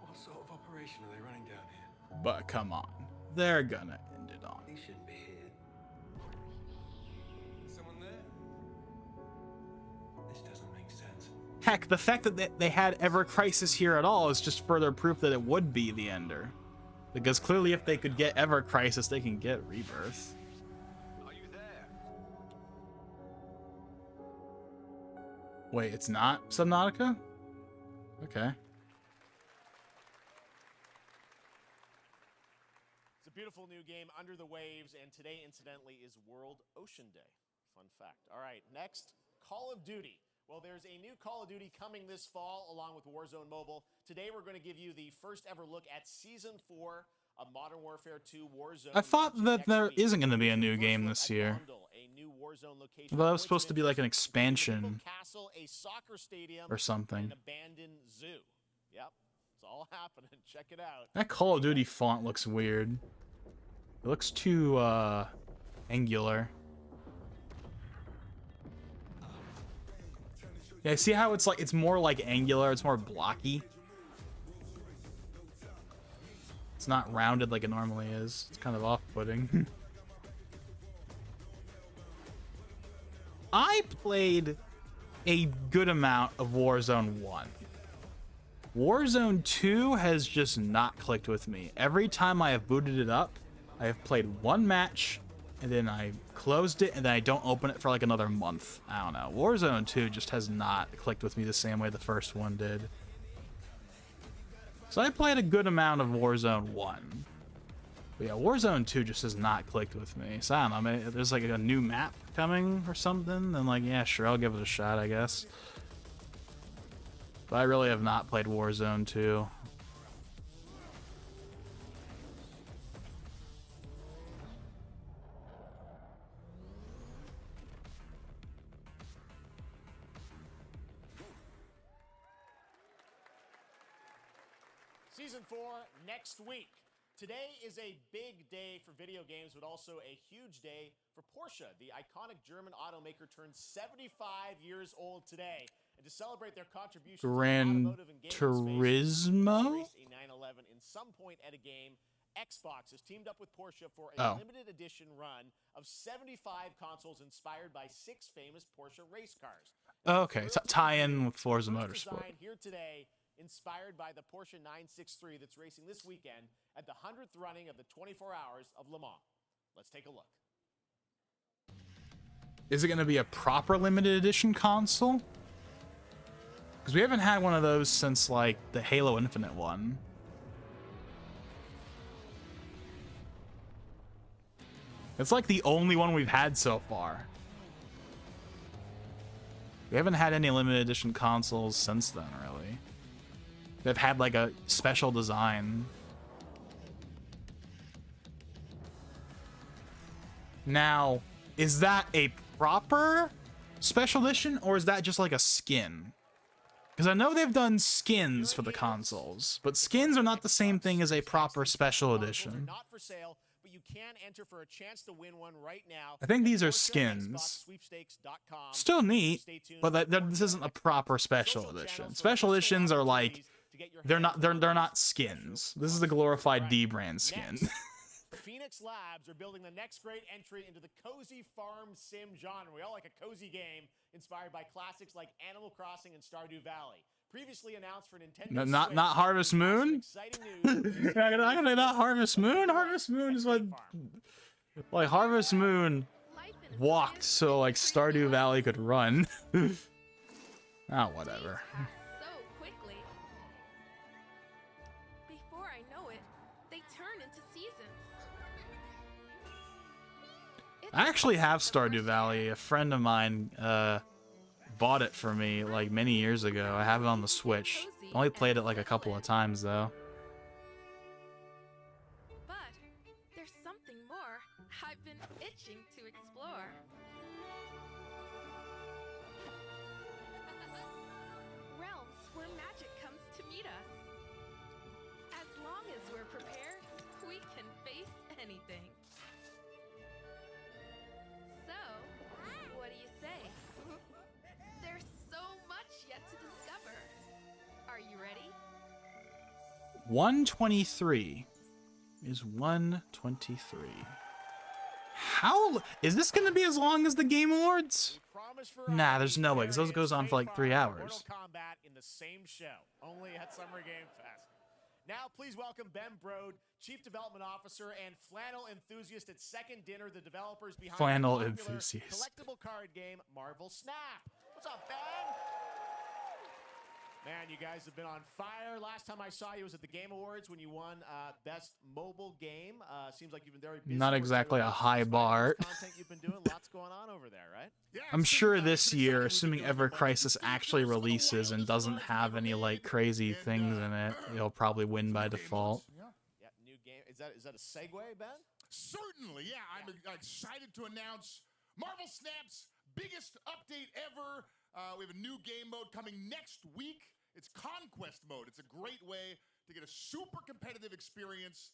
S18: What sort of operation are they running down here?
S1: But come on. They're gonna end it on.
S18: He shouldn't be here. Someone there? This doesn't make sense.
S1: Heck, the fact that they had Ever Crisis here at all is just further proof that it would be the Ender. Because clearly if they could get Ever Crisis, they can get Rebirth.
S18: Are you there?
S1: Wait, it's not Subnautica? Okay.
S2: It's a beautiful new game, Under the Waves, and today, incidentally, is World Ocean Day. Fun fact. All right, next, Call of Duty. Well, there's a new Call of Duty coming this fall, along with Warzone Mobile. Today, we're going to give you the first ever look at Season 4 of Modern Warfare 2 Warzone.
S1: I thought that there isn't going to be a new game this year. Well, that was supposed to be like an expansion or something.
S2: An abandoned zoo. Yep, it's all happening. Check it out.
S1: That Call of Duty font looks weird. It looks too, angular. Yeah, see how it's like, it's more like angular, it's more blocky. It's not rounded like it normally is. It's kind of off-putting. I played a good amount of Warzone 1. Warzone 2 has just not clicked with me. Every time I have booted it up, I have played one match, and then I closed it, and then I don't open it for like another month. I don't know. Warzone 2 just has not clicked with me the same way the first one did. So I played a good amount of Warzone 1. But yeah, Warzone 2 just has not clicked with me. So I don't know, maybe there's like a new map coming or something, then like, yeah, sure, I'll give it a shot, I guess. But I really have not played Warzone 2.
S2: Season 4 next week. Today is a big day for video games, but also a huge day for Porsche. The iconic German automaker turned 75 years old today. And to celebrate their contributions
S1: Gran
S2: to the automotive and gaming space,
S1: Turismo?
S2: raced a 911 in some point at a game Xbox has teamed up with Porsche for a
S1: Oh.
S2: limited edition run of 75 consoles inspired by 6 famous Porsche race cars.
S1: Okay, tie in with Forza Motorsport.
S2: Design here today, inspired by the Porsche 963 that's racing this weekend at the 100th running of the 24 Hours of Le Mans. Let's take a look.
S1: Is it going to be a proper limited edition console? Because we haven't had one of those since, like, the Halo Infinite one. It's like the only one we've had so far. We haven't had any limited edition consoles since then, really. They've had, like, a special design. Now, is that a proper special edition, or is that just like a skin? Because I know they've done skins for the consoles, but skins are not the same thing as a proper special edition.
S2: Not for sale, but you can enter for a chance to win one right now.
S1: I think these are skins. Still neat, but this isn't a proper special edition. Special editions are like they're not skins. This is a glorified D-brand skin.
S2: Phoenix Labs are building the next great entry into the cozy farm sim genre. We all like a cozy game inspired by classics like Animal Crossing and Stardew Valley. Previously announced for Nintendo
S1: Not Harvest Moon. Not Harvest Moon. Harvest Moon is what, like, Harvest Moon walked so like Stardew Valley could run. Ah, whatever.
S12: So quickly. Before I know it, they turn into seasons.
S1: I actually have Stardew Valley. A friend of mine bought it for me like many years ago. I have it on the Switch. Only played it like a couple of times though.
S12: But there's something more I've been itching to explore. Realms where magic comes to meet us. As long as we're prepared, we can face anything. So, what do you say? There's so much yet to discover. Are you ready?
S1: 123 is 123. How is this gonna be as long as the Game Awards? Nah, there's no way, because those goes on for like 3 hours.
S2: Kombat in the same show, only at Summer Game Fest. Now, please welcome Ben Brode, Chief Development Officer and flannel enthusiast at Second Dinner, the developers behind
S1: Flannel
S2: the popular
S1: enthusiast.
S2: collectible card game Marvel Snap. What's up, Ben? Man, you guys have been on fire. Last time I saw you was at the Game Awards when you won Best Mobile Game. Seems like you've been very busy.
S1: Not exactly a high bar.
S2: Content you've been doing. Lots going on over there, right?
S1: I'm sure this year, assuming Ever Crisis actually releases and doesn't have any like crazy things in it, it'll probably win by default.
S2: Yeah, new game. Is that a segue, Ben?
S19: Certainly, yeah. I'm excited to announce Marvel Snap's biggest update ever. We have a new game mode coming next week. It's Conquest mode. It's a great way to get a super competitive experience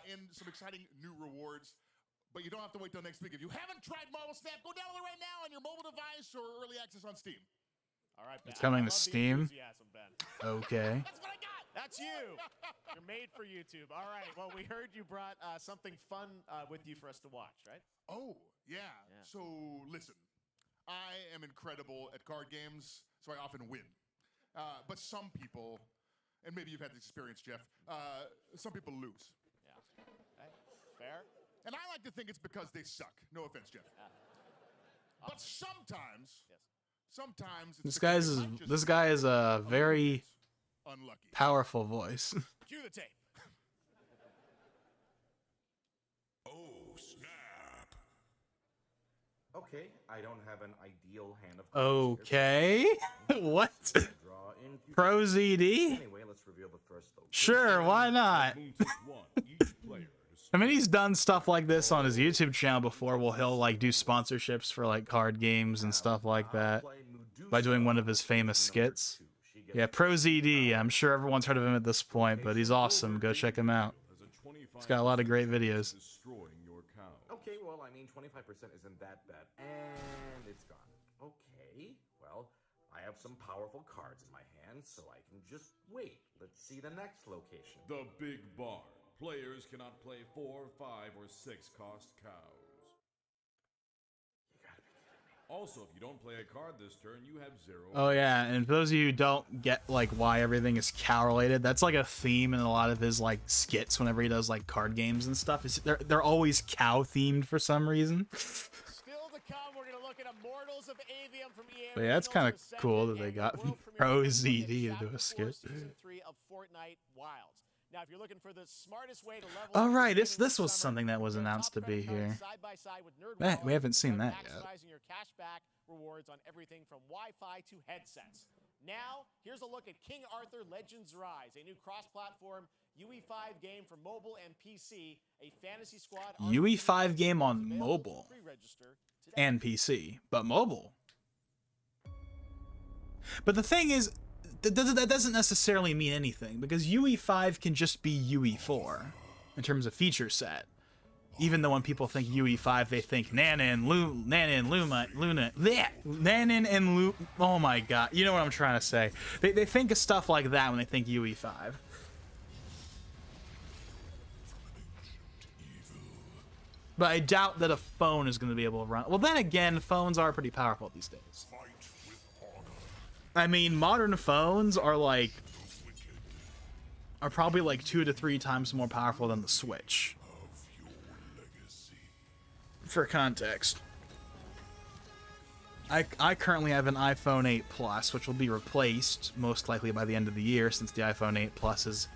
S19: and some exciting new rewards. But you don't have to wait till next week. If you haven't tried Marvel Snap, go download it right now on your mobile device or early access on Steam.
S2: All right, Ben.
S1: It's coming to
S2: I love the
S1: Steam.
S2: enthusiasm, Ben.
S1: Okay.
S19: That's what I got.
S2: That's you. You're made for YouTube. All right. Well, we heard you brought something fun with you for us to watch, right?
S19: Oh, yeah. So, listen. I am incredible at card games, so I often win. But some people, and maybe you've had this experience, Jeff, some people lose.
S2: Yeah. Okay. Fair.
S19: And I like to think it's because they suck. No offense, Jeff. But sometimes it's
S1: This guy is a very
S19: unlucky.
S1: powerful voice.
S2: Cue the tape.
S18: Oh, snap.
S20: Okay, I don't have an ideal hand of
S1: Okay. What?
S20: draw in future.
S1: Pro ZD?
S20: Anyway, let's reveal the first location.
S1: Sure, why not? I mean, he's done stuff like this on his YouTube channel before, where he'll like do sponsorships for like card games and stuff like that by doing one of his famous skits. Yeah, Pro ZD. I'm sure everyone's heard of him at this point, but he's awesome. Go check him out. He's got a lot of great videos.
S20: Okay, well, I mean, 25% isn't that bad. And it's gone. Okay, well, I have some powerful cards in my hand, so I can just wait. Let's see the next location.
S18: The big barn. Players cannot play 4, 5, or 6 cost cows. Also, if you don't play a card this turn, you have 0.
S1: Oh yeah, and for those of you who don't get like why everything is cow related, that's like a theme in a lot of his like skits whenever he does like card games and stuff. Is they're always cow themed for some reason.
S2: Still to come, we're gonna look at Immortals of Avium from EA.
S1: But yeah, it's kind of cool that they got Pro ZD to do a skit.
S2: Season 3 of Fortnite Wilds. Now, if you're looking for the smartest way to level
S1: All
S2: up
S1: right,
S2: your
S1: this
S2: gaming
S1: was
S2: summer,
S1: something that was announced to be here.
S2: side by side with Nerd
S1: Man, we
S2: Wallet,
S1: haven't seen that yet.
S2: maximizing your cashback rewards on everything from Wi-Fi to headsets. Now, here's a look at King Arthur Legends Rise, a new cross-platform UE5 game for mobile and PC, a Fantasy Squad
S1: UE5 game on mobile
S2: pre-register today.
S1: and PC, but mobile. But the thing is, that doesn't necessarily mean anything, because UE5 can just be UE4 in terms of feature set. Even though when people think UE5, they think Nana and Luna. Oh my god, you know what I'm trying to say. They think of stuff like that when they think UE5. But I doubt that a phone is going to be able to run. Well, then again, phones are pretty powerful these days. I mean, modern phones are probably like 2 to 3 times more powerful than the Switch. For context, I currently have an iPhone 8 Plus, which will be replaced most likely by the end of the year, since the iPhone 8 Plus is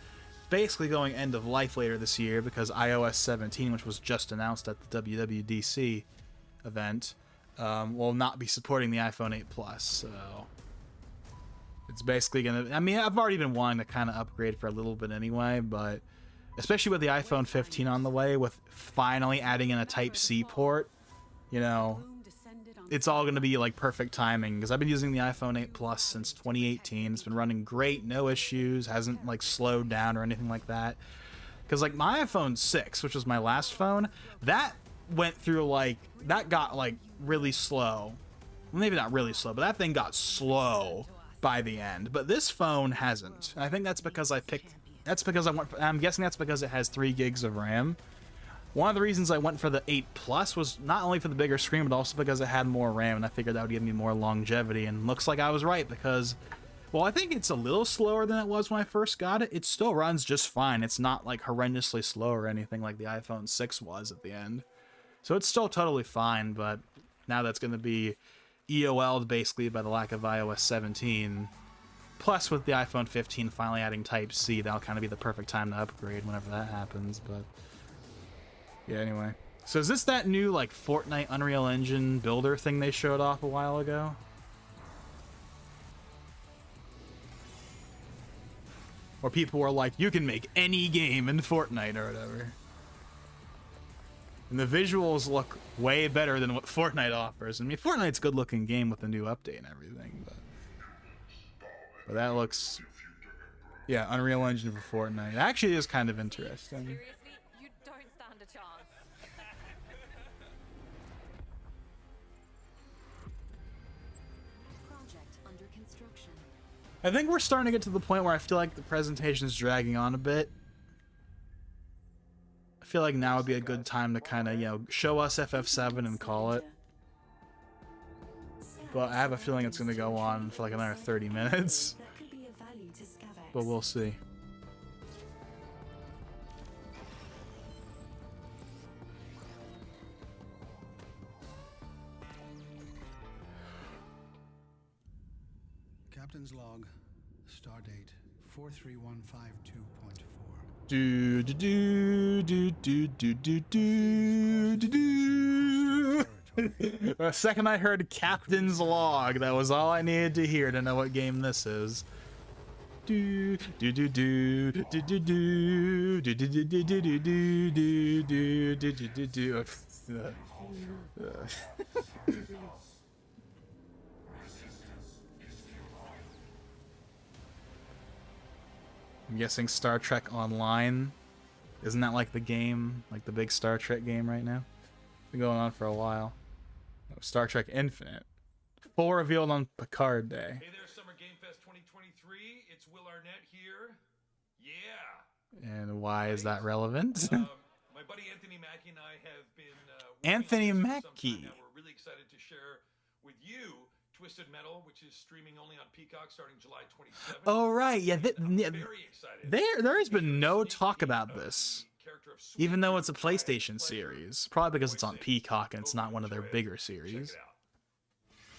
S1: basically going end of life later this year, because iOS 17, which was just announced at the WWDC event, will not be supporting the iPhone 8 Plus. So it's basically gonna. I mean, I've already been wanting to kind of upgrade for a little bit anyway, but especially with the iPhone 15 on the way, with finally adding in a Type-C port, you know, it's all going to be like perfect timing, because I've been using the iPhone 8 Plus since 2018. It's been running great, no issues, hasn't like slowed down or anything like that. Because like my iPhone 6, which was my last phone, that went through that got like really slow. Well, maybe not really slow, but that thing got slow by the end. But this phone hasn't. I think that's because I'm guessing that's because it has 3 gigs of RAM. One of the reasons I went for the 8 Plus was not only for the bigger screen, but also because it had more RAM, and I figured that would give me more longevity, and looks like I was right, because, well, I think it's a little slower than it was when I first got it. It still runs just fine. It's not, like, horrendously slow or anything like the iPhone 6 was at the end. So it's still totally fine, but now that's going to be EOL'd, basically, by the lack of iOS 17. Plus, with the iPhone 15 finally adding Type-C, that'll kind of be the perfect time to upgrade whenever that happens, but yeah, anyway. So is this that new, like, Fortnite Unreal Engine builder thing they showed off a while ago? Or people were like, you can make any game in Fortnite or whatever. And the visuals look way better than what Fortnite offers. I mean, Fortnite's a good-looking game with the new update and everything, but that looks... Yeah, Unreal Engine for Fortnite. It actually is kind of interesting.
S12: Seriously, you don't stand a chance.
S21: Project under construction.
S1: I think we're starting to get to the point where I feel like the presentation's dragging on a bit. I feel like now would be a good time to kind of, you know, show us FF7 and call it. But I have a feeling it's going to go on for like another 30 minutes. But we'll see.
S5: Captain's log, stardate 43152.4.
S1: Do do do do do do do do do do. The second I heard Captain's log, that was all I needed to hear to know what game this is. Do do do do do do do do do do do do do do do do do. I'm guessing Star Trek Online. Isn't that like the game, like the big Star Trek game right now? It's been going on for a while. Star Trek Infinite. Full revealed on Picard Day.
S18: Hey there, Summer Game Fest 2023. It's Will Arnett here. Yeah,
S1: And why is that relevant?
S21: My buddy Anthony Mackie and I have been
S1: Anthony
S21: working on this for some
S1: Mackie.
S21: time now. We're really excited to share with you Twisted Metal, which is streaming only on Peacock starting July 27th.
S1: Oh right, yeah.
S21: Very excited.
S1: There has been no talk about this, even though it's a PlayStation series. Probably because it's on Peacock and it's not one of their bigger series.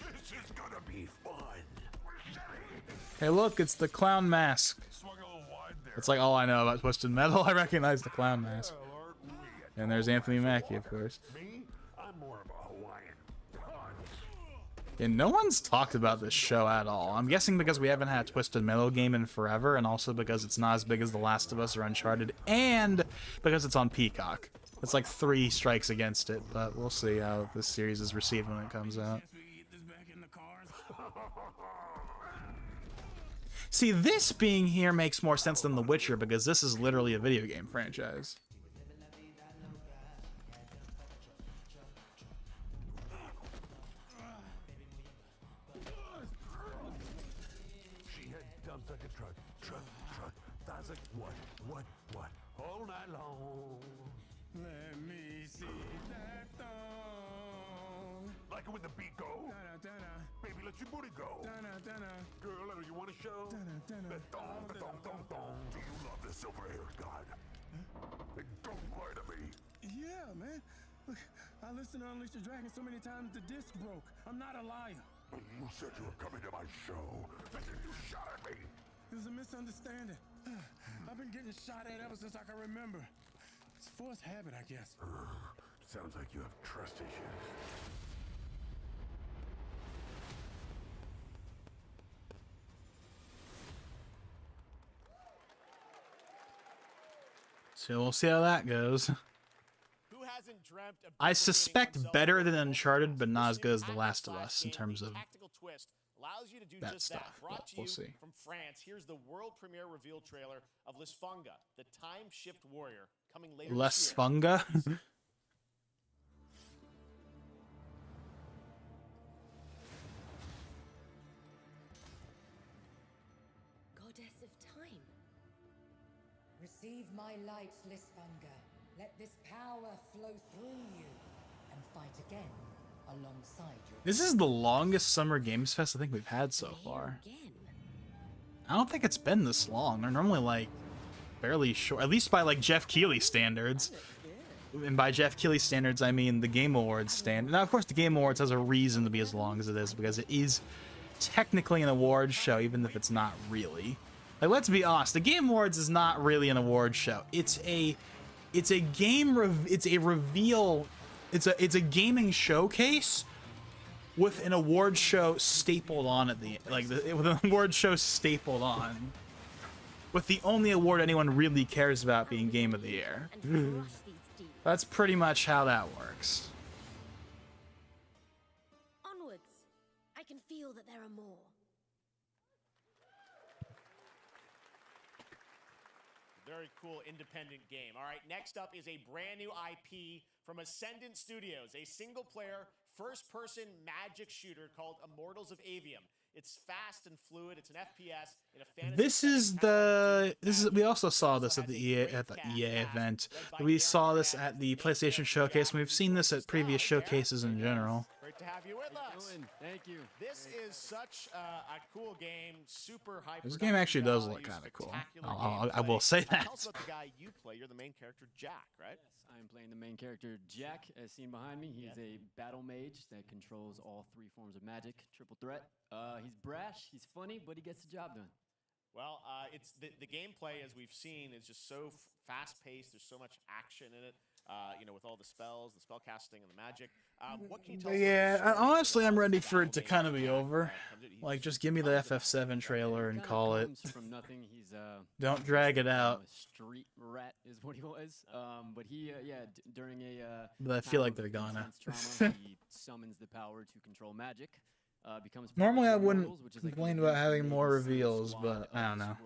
S15: This is gonna be fun.
S1: Hey, look, it's the clown mask. It's like all I know about Twisted Metal. I recognize the clown mask. And there's Anthony Mackie, of course.
S15: Me, I'm more of a Hawaiian.
S1: And no one's talked about this show at all. I'm guessing because we haven't had a Twisted Metal game in forever, and also because it's not as big as The Last of Us or Uncharted, and because it's on Peacock. It's like 3 strikes against it, but we'll see how this series is received when it comes out. See, this being here makes more sense than The Witcher, because this is literally a video game franchise.
S15: She had dumps like a truck. That's like what? All night long. Let me see that thong. Like it when the beat go. Baby, let your booty go. Girl, you want to show? The thong. Do you love the silver-haired god? Don't lie to me.
S22: Yeah, man. Look, I listened to Unleash the Dragon so many times the disc broke. I'm not a liar.
S15: You said you were coming to my show, and then you shot at me.
S22: It was a misunderstanding. I've been getting shot at ever since I can remember. It's forced habit, I guess.
S15: Sounds like you have trust issues.
S1: So we'll see how that goes.
S2: Who hasn't dreamt of
S1: I suspect better than Uncharted, but not as good as The Last of Us in terms of
S2: tactical twist allows you to do
S1: that
S2: just
S1: stuff,
S2: that.
S1: but
S2: Brought to
S1: we'll
S2: you
S1: see.
S2: from France. Here's the world premiere reveal trailer of Lisfunga, the time shift warrior, coming later
S1: Less
S2: this year.
S1: Funga.
S23: Goddess of time. Receive my light, Lisfunga. Let this power flow through you and fight again alongside your...
S1: This is the longest Summer Games Fest I think we've had so far. I don't think it's been this long. They're normally like fairly short, at least by like Jeff Keighley standards. And by Jeff Keighley standards, I mean the Game Awards standard. Now, of course, the Game Awards has a reason to be as long as it is, because it is technically an awards show, even if it's not really. Like, let's be honest, the Game Awards is not really an awards show. It's a gaming showcase with an award show stapled on at the with an award show stapled on, with the only award anyone really cares about being Game of the Year. That's pretty much how that works.
S9: Onwards. I can feel that there are more.
S2: Very cool independent game. All right, next up is a brand new IP from Ascendant Studios, a single-player, first-person magic shooter called Immortals of Avium. It's fast and fluid. It's an FPS in a fantasy.
S1: We also saw this at the EA event. We saw this at the PlayStation Showcase, and we've seen this at previous showcases in general.
S2: Great to have you with us.
S24: Thank you.
S2: This is such a cool game. Super high.
S1: This game actually does look kind of cool. I will say that.
S2: Tell us about the guy you play. You're the main character, Jack, right?
S24: Yes, I'm playing the main character, Jack, as seen behind me. He's a battle mage that controls all 3 forms of magic, triple threat. He's brash, he's funny, but he gets the job done.
S2: Well, it's the gameplay, as we've seen, is just so fast-paced. There's so much action in it. With all the spells, the spell casting, and the magic. What can you tell us?
S1: Yeah, honestly, I'm ready for it to kind of be over. Like, just give me the FF7 trailer and call it.
S24: From nothing, he's
S1: Don't drag it out.
S24: A street rat is what he was. But he, during a.
S1: But I feel like they're gonna.
S24: Trauma, he summons the power to control magic. Becomes
S1: Normally, I wouldn't complain about having more reveals, but I don't know.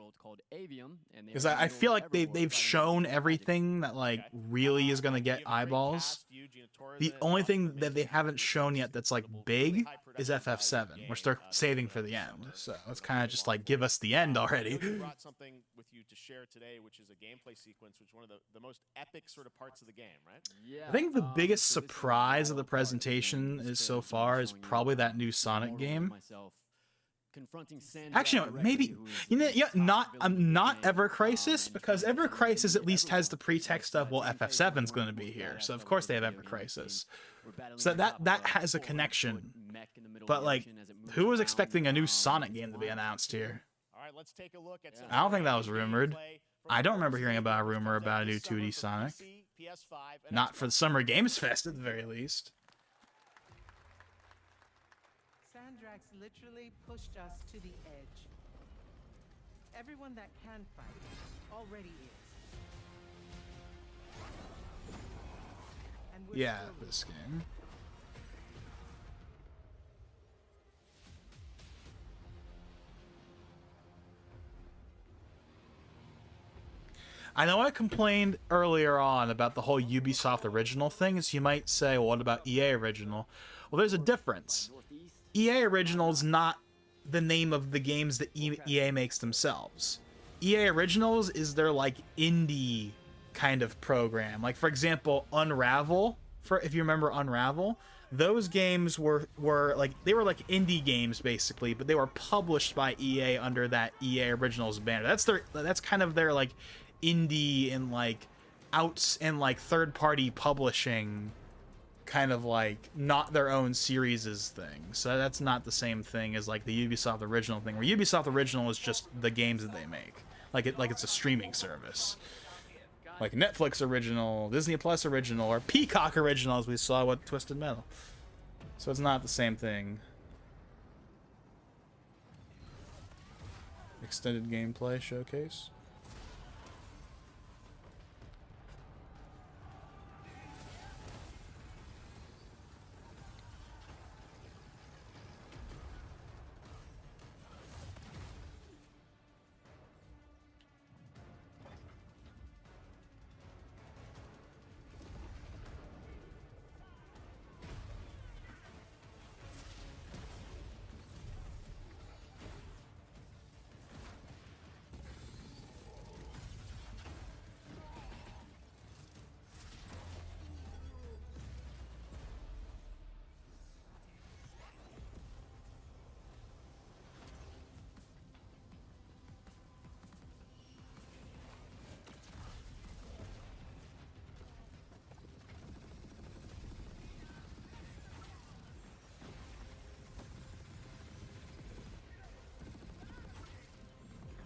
S1: Because I feel like they've shown everything that like really is gonna get eyeballs. The only thing that they haven't shown yet that's like big is FF7, which they're saving for the end. So it's kind of just like, give us the end already.
S2: You brought something with you to share today, which is a gameplay sequence, which is one of the most epic sort of parts of the game, right?
S24: Yeah.
S1: I think the biggest surprise of the presentation is so far is probably that new Sonic game. Actually, no, maybe not Ever Crisis, because Ever Crisis at least has the pretext of, well, FF7's going to be here, so of course they have Ever Crisis. So that has a connection. But like, who was expecting a new Sonic game to be announced here?
S2: All right, let's take a look at
S1: I don't think that was rumored. I don't remember hearing about a rumor about a new 2D Sonic. Not for the Summer Games Fest, at the very least.
S4: Sandrax literally pushed us to the edge. Everyone that can fight already is. And
S1: Yeah, this game. I know I complained earlier on about the whole Ubisoft original thing, as you might say, well, what about EA original? Well, there's a difference. EA original is not the name of the games that EA makes themselves. EA Originals is their like indie kind of program. Like, for example, Unravel, if you remember Unravel, those games were like, they were like indie games basically, but they were published by EA under that EA Originals banner. That's kind of their like indie and like outs and like third party publishing kind of like not their own series' thing. So that's not the same thing as like the Ubisoft Original thing, where Ubisoft Original is just the games that they make. Like it's a streaming service. Like Netflix Original, Disney Plus Original, or Peacock Original, as we saw with Twisted Metal. So it's not the same thing. Extended gameplay showcase.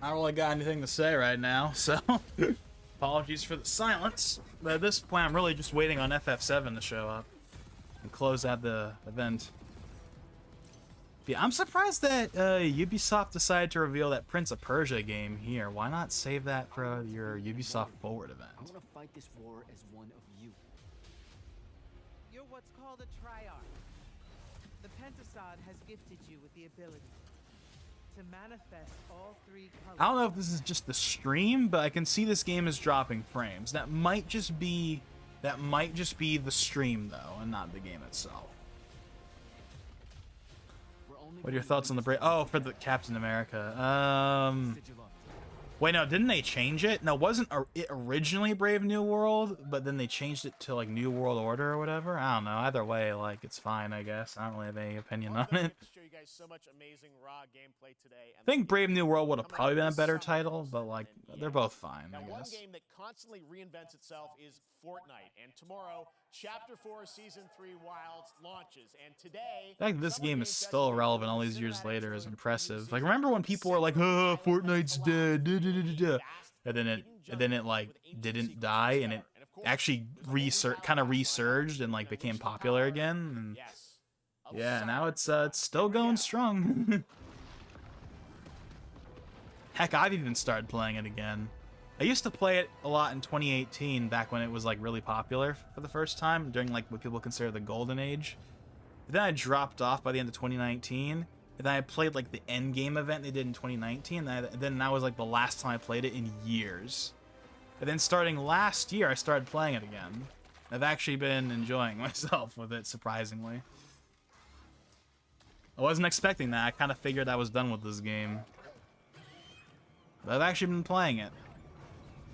S1: I don't really got anything to say right now, so apologies for the silence. But at this point, I'm really just waiting on FF7 to show up and close out the event. Yeah, I'm surprised that Ubisoft decided to reveal that Prince of Persia game here. Why not save that for your Ubisoft Forward event?
S23: I want to fight this war as one of you.
S4: You're what's called a Triarch. The Pentasod has gifted you with the ability to manifest all three colors.
S1: I don't know if this is just the stream, but I can see this game is dropping frames. That might just be the stream though, and not the game itself. What are your thoughts on the break? Oh, for the Captain America. Wait, no, didn't they change it? No, wasn't it originally Brave New World, but then they changed it to like New World Order or whatever? I don't know. Either way, like, it's fine, I guess. I don't really have any opinion on it.
S2: So much amazing raw gameplay today.
S1: I think Brave New World would have probably been a better title, but like, they're both fine, I
S2: One
S1: guess.
S2: game that constantly reinvents itself is Fortnite, and tomorrow, Chapter 4 Season 3 Wilds launches, and today...
S1: The fact that this game is still relevant all these years later is impressive. Like, remember when people were like, "Oh, Fortnite's dead," and then it like didn't die, and it actually kind of resurged and like became popular again. And yeah, now it's still going strong. Heck, I've even started playing it again. I used to play it a lot in 2018, back when it was like really popular for the first time, during like what people consider the golden age. But then I dropped off by the end of 2019, and then I played like the end game event they did in 2019, and then that was like the last time I played it in years. And then starting last year, I started playing it again. I've actually been enjoying myself with it, surprisingly. I wasn't expecting that. I kind of figured I was done with this game. But I've actually been playing it.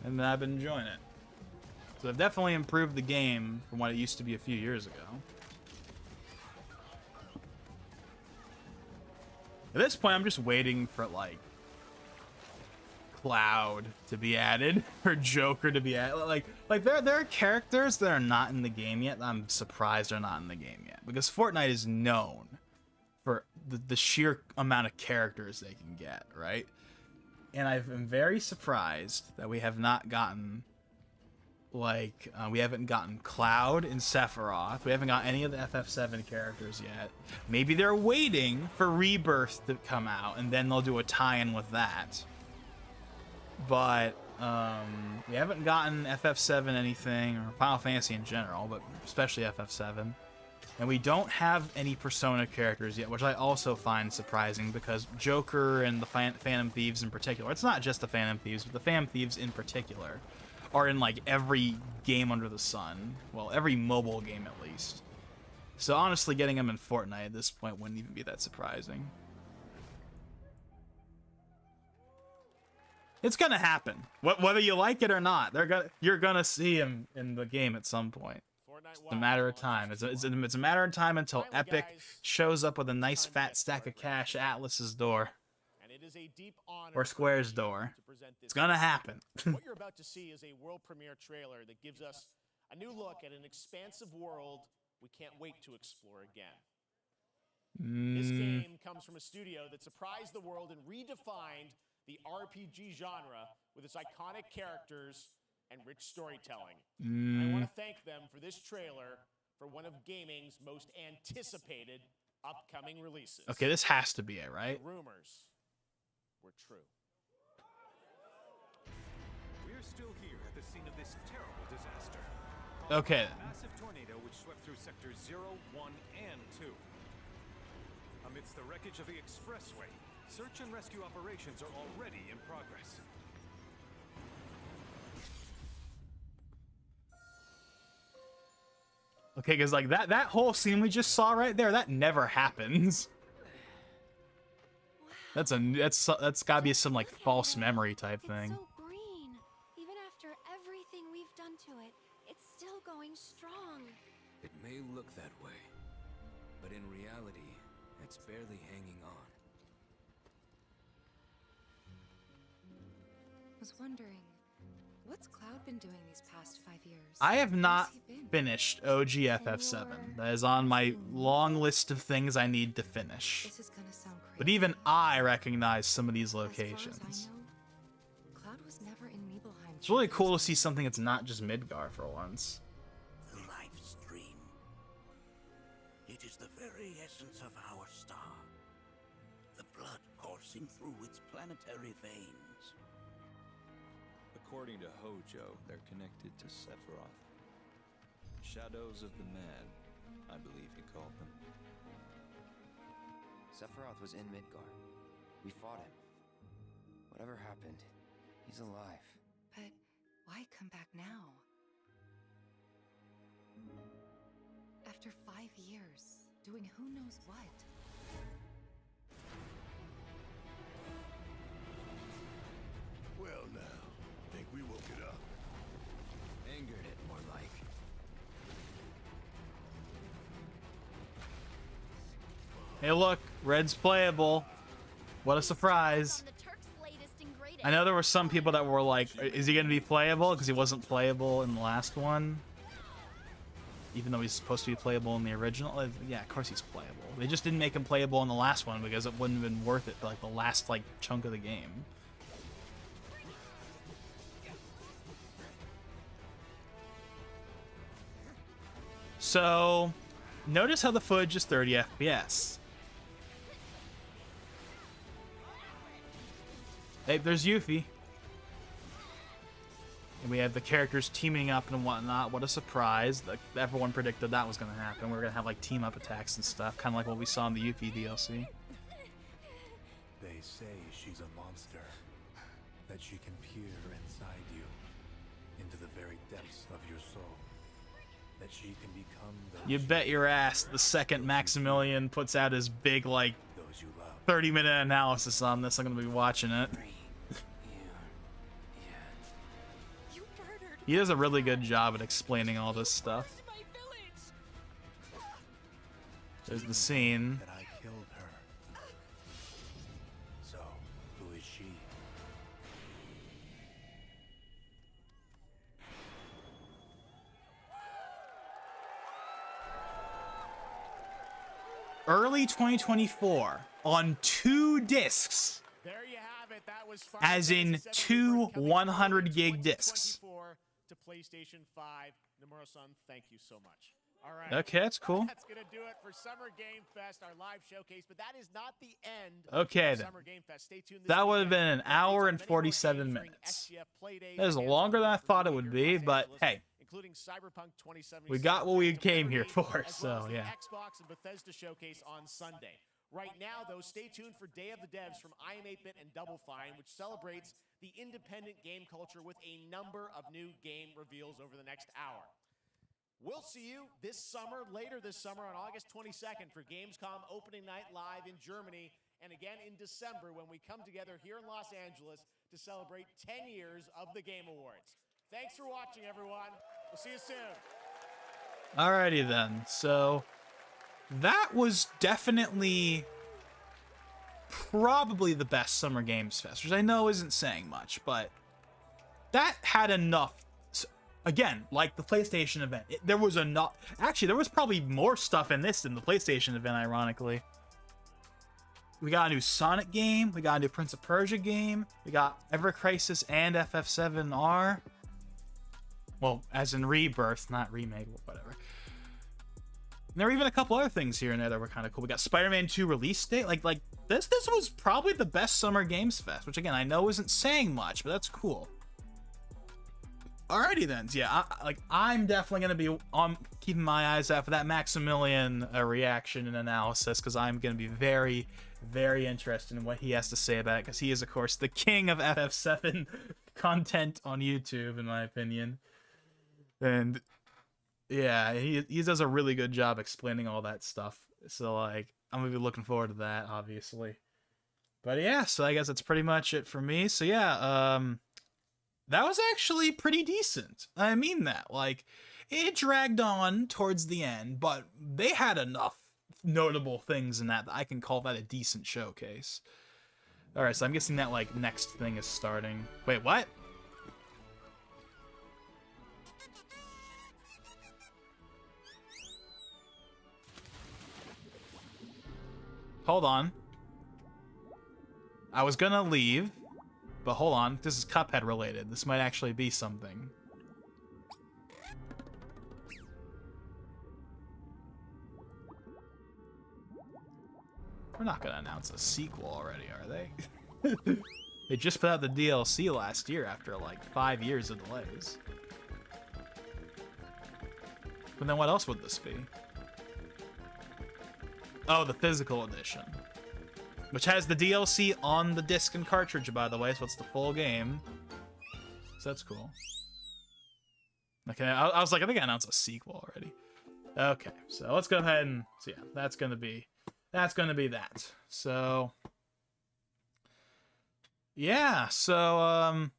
S1: and I've been enjoying it. So they've definitely improved the game from what it used to be a few years ago. At this point, I'm just waiting for, like, Cloud to be added, or Joker to be added. Like there are characters that are not in the game yet that I'm surprised are not in the game yet. Because Fortnite is known for the sheer amount of characters they can get, right? And I've been very surprised that we have not gotten, like, we haven't gotten Cloud and Sephiroth. We haven't got any of the FF7 characters yet. Maybe they're waiting for Rebirth to come out, and then they'll do a tie-in with that. But we haven't gotten FF7 anything, or Final Fantasy in general, but especially FF7. And we don't have any Persona characters yet, which I also find surprising, because Joker and the Phantom Thieves in particular, it's not just the Phantom Thieves, but the Phantom Thieves in particular, are in, like, every game under the sun. Well, every mobile game at least. So honestly, getting them in Fortnite at this point wouldn't even be that surprising. It's gonna happen, whether you like it or not. You're gonna see him in the game at some point. It's a matter of time. It's a matter of time until Epic shows up with a nice fat stack of cash at Atlus's door, or Square's door. It's gonna happen.
S2: What you're about to see is a world premiere trailer that gives us a new look at an expansive world we can't wait to explore again. This game comes from a studio that surprised the world and redefined the RPG genre with its iconic characters and rich storytelling. I want to thank them for this trailer for one of gaming's most anticipated upcoming releases.
S1: Okay, this has to be it, right?
S2: The rumors were true.
S6: We're still here at the scene of this terrible disaster.
S1: Okay.
S6: A massive tornado which swept through sectors 0, 1, and 2. Amidst the wreckage of the expressway, search and rescue operations are already in progress.
S1: Okay, because like that whole scene we just saw right there, that never happens. That's gotta be some like false memory type thing.
S9: So green. Even after everything we've done to it, it's still going strong.
S7: It may look that way, but in reality, it's barely hanging on.
S8: I was wondering, what's Cloud been doing these past 5 years?
S1: I have not finished OG FF7. That is on my long list of things I need to finish.
S8: This is gonna sound crazy.
S1: But even I recognize some of these locations.
S8: As far as I know, Cloud was never in Nibelheim.
S1: It's really cool to see something that's not just Midgar for once.
S15: The life stream. It is the very essence of our star. The blood coursing through its planetary veins.
S10: According to Hojo, they're connected to Sephiroth. Shadows of the Mad, I believe he called them.
S7: Sephiroth was in Midgar. We fought him. Whatever happened, he's alive.
S8: But why come back now? After 5 years, doing who knows what?
S15: Well now, think we woke it up.
S7: Angered it, more like.
S1: Hey look, Red's playable. What a surprise. I know there were some people that were like, is he going to be playable? Because he wasn't playable in the last one. Even though he's supposed to be playable in the original. Yeah, of course he's playable. They just didn't make him playable in the last one because it wouldn't have been worth it for like the last like chunk of the game. So, notice how the footage is 30 FPS. Hey, there's Yuffie. And we have the characters teaming up and whatnot. What a surprise. Like, everyone predicted that was going to happen. We were going to have like team up attacks and stuff. Kind of like what we saw in the Yuffie DLC.
S15: They say she's a monster. That she can peer inside you. Into the very depths of your soul. That she can become
S1: You bet your ass the second Maximilian puts out his big, like, 30-minute analysis on this, I'm going to be watching it. He does a really good job at explaining all this stuff. There's the scene.
S22: That I killed her. So, who is she?
S1: Early 2024 on 2 discs.
S2: There you have it. That was
S1: As in 2 100 gig discs.
S2: To PlayStation 5. Nomura-san, thank you so much. All right.
S1: Okay, that's cool.
S2: That's going to do it for Summer Game Fest, our live showcase, but that is not the end
S1: Okay,
S2: of
S1: then.
S2: Summer Game Fest. Stay tuned.
S1: That would have been an hour and 47 minutes. That is longer than I thought it would be, but hey,
S2: including Cyberpunk 2077.
S1: we got what we came here for, so yeah.
S2: Xbox and Bethesda showcase on Sunday. Right now, though, stay tuned for Day of the Devs from I Am 8-Bit and Double Fine, which celebrates the independent game culture with a number of new game reveals over the next hour. We'll see you later this summer on August 22nd for Gamescom Opening Night Live in Germany, and again in December when we come together here in Los Angeles to celebrate 10 years of the Game Awards. Thanks for watching, everyone. We'll see you soon.
S1: Alrighty then. So that was definitely probably the best Summer Games Fest, which I know isn't saying much, but that had enough. Again, like the PlayStation event, there was enough. Actually, there was probably more stuff in this than the PlayStation event, ironically. We got a new Sonic game. We got a new Prince of Persia game. We got Ever Crisis and FF7R. Well, as in Rebirth, not remake, whatever. And there were even a couple other things here and there that were kind of cool. We got Spider-Man 2 release date. Like this was probably the best Summer Games Fest, which again, I know isn't saying much, but that's cool. Alrighty then, so yeah, I'm definitely gonna be keeping my eyes out for that Maximilian reaction and analysis, because I'm gonna be very, very interested in what he has to say about it, because he is of course the king of FF7 content on YouTube, in my opinion. And yeah, he does a really good job explaining all that stuff. So like, I'm gonna be looking forward to that, obviously. But yeah, so I guess that's pretty much it for me. So yeah, that was actually pretty decent. I mean that. Like, it dragged on towards the end, but they had enough notable things in that I can call that a decent showcase. Alright, so I'm guessing that, like, next thing is starting. Wait, what? Hold on. I was gonna leave. But hold on, this is Cuphead related. This might actually be something. We're not gonna announce a sequel already, are they? They just put out the DLC last year after like 5 years of delays. But then what else would this be? Oh, the physical edition. Which has the DLC on the disc and cartridge, by the way, so it's the full game. So that's cool. Okay, I was like, I think I announced a sequel already. Okay, so let's go ahead and... So yeah, that's gonna be that. So... Yeah, so,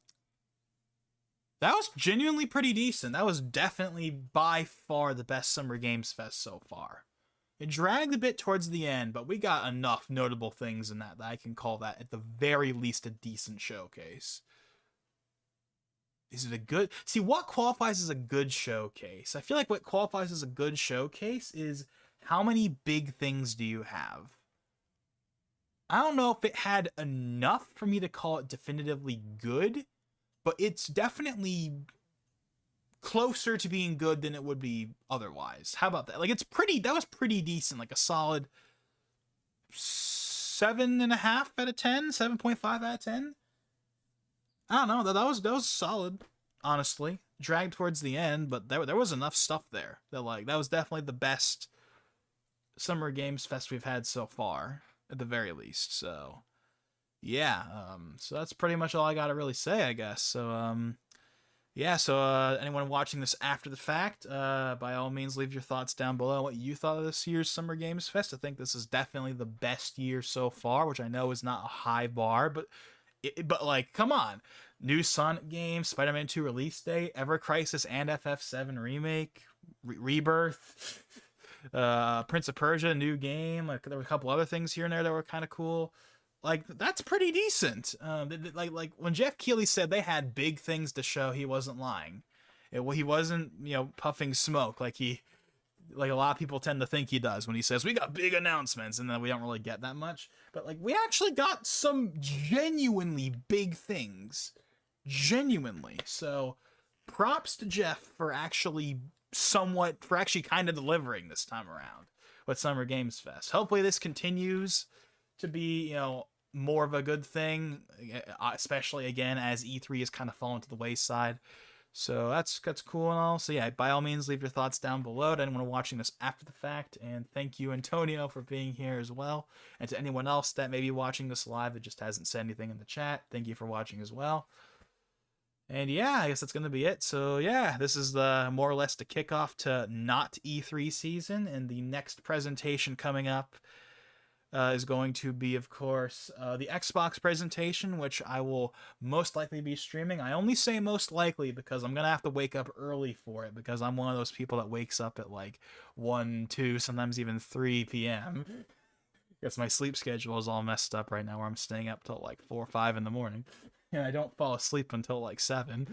S1: that was genuinely pretty decent. That was definitely by far the best Summer Games Fest so far. It dragged a bit towards the end, but we got enough notable things in that I can call that, at the very least, a decent showcase. Is it a good... See, what qualifies as a good showcase? I feel like what qualifies as a good showcase is how many big things do you have? I don't know if it had enough for me to call it definitively good, but it's definitely closer to being good than it would be otherwise. How about that? Like, that was pretty decent. Like a solid 7.5 out of 10, 7.5 out of 10. I don't know. That was solid, honestly. Dragged towards the end, but there was enough stuff there that that was definitely the best Summer Games Fest we've had so far, at the very least. So yeah, so that's pretty much all I gotta really say, I guess. So yeah, so anyone watching this after the fact, by all means, leave your thoughts down below what you thought of this year's Summer Games Fest. I think this is definitely the best year so far, which I know is not a high bar, but But like, come on, new Sonic game, Spider-Man 2 release date, Ever Crisis and FF7 remake, Rebirth, Prince of Persia new game. Like there were a couple other things here and there that were kind of cool. Like that's pretty decent. Like when Jeff Keighley said they had big things to show, he wasn't lying. He wasn't, puffing smoke like a lot of people tend to think he does when he says we got big announcements, and then we don't really get that much. But like we actually got some genuinely big things, genuinely. So props to Jeff for actually kind of delivering this time around with Summer Games Fest. Hopefully this continues to be, more of a good thing, especially again as E3 has kind of fallen to the wayside. So that's cool and all. So yeah, by all means, leave your thoughts down below to anyone watching this after the fact. And thank you, Antonio, for being here as well. And to anyone else that may be watching this live that just hasn't said anything in the chat, thank you for watching as well. And yeah, I guess that's going to be it. So yeah, this is the more or less the kickoff to not E3 season. And the next presentation coming up is going to be, of course, the Xbox presentation, which I will most likely be streaming. I only say most likely because I'm going to have to wake up early for it, because I'm one of those people that wakes up at like 1, 2, sometimes even 3 p.m. Because my sleep schedule is all messed up right now, where I'm staying up till like 4 or 5 in the morning. And I don't fall asleep until like 7.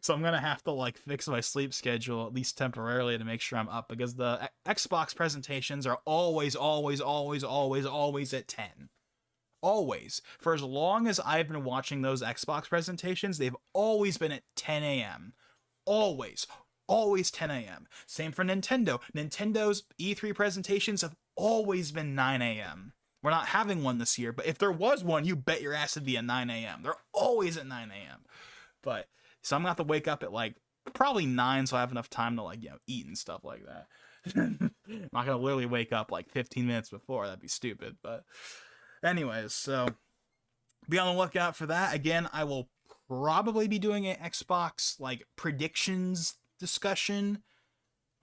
S1: So I'm going to have to like fix my sleep schedule, at least temporarily, to make sure I'm up, because the Xbox presentations are always at 10. Always. For as long as I've been watching those Xbox presentations, they've always been at 10 a.m. Always 10 a.m. Same for Nintendo. Nintendo's E3 presentations have always been 9 a.m. We're not having one this year, but if there was one, you bet your ass it'd be at 9 a.m. They're always at 9 a.m. But so I'm gonna have to wake up at like probably 9, so I have enough time to like eat and stuff like that. I'm not gonna literally wake up like 15 minutes before. That'd be stupid. But anyways, so be on the lookout for that. Again, I will probably be doing an Xbox like predictions discussion.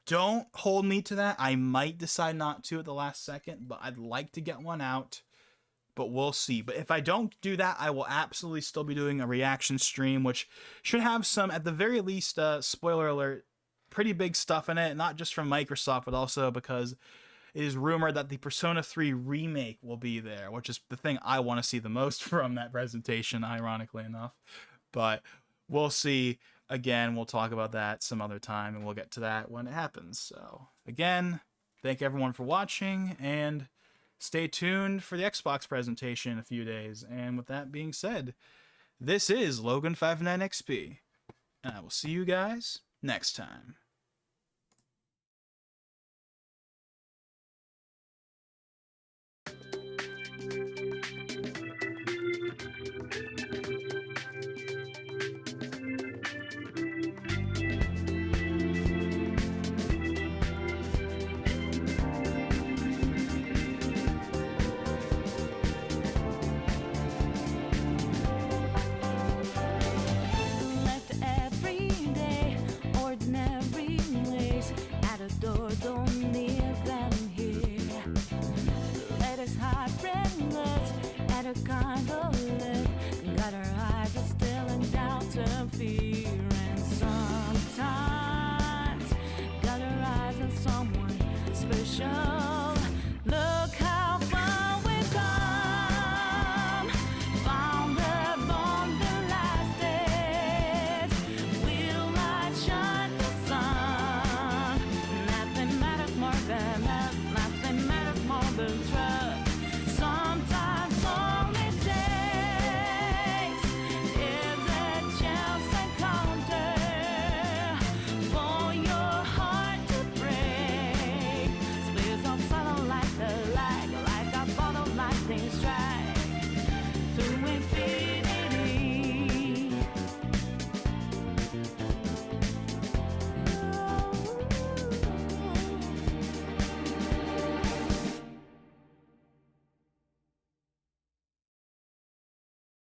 S1: Don't hold me to that. I might decide not to at the last second, but I'd like to get one out. But we'll see. But if I don't do that, I will absolutely still be doing a reaction stream, which should have some, at the very least, spoiler alert, pretty big stuff in it. Not just from Microsoft, but also because it is rumored that the Persona 3 remake will be there, which is the thing I want to see the most from that presentation, ironically enough. But we'll see. Again, we'll talk about that some other time, and we'll get to that when it happens. So, again, thank everyone for watching, and stay tuned for the Xbox presentation in a few days. And with that being said, this is Logan59XP, and I will see you guys next time.
S3: Don't leave them here. Let us hide friendless at a kind of live. Got our eyes are still in doubt and fear. And sometimes got our eyes on someone special.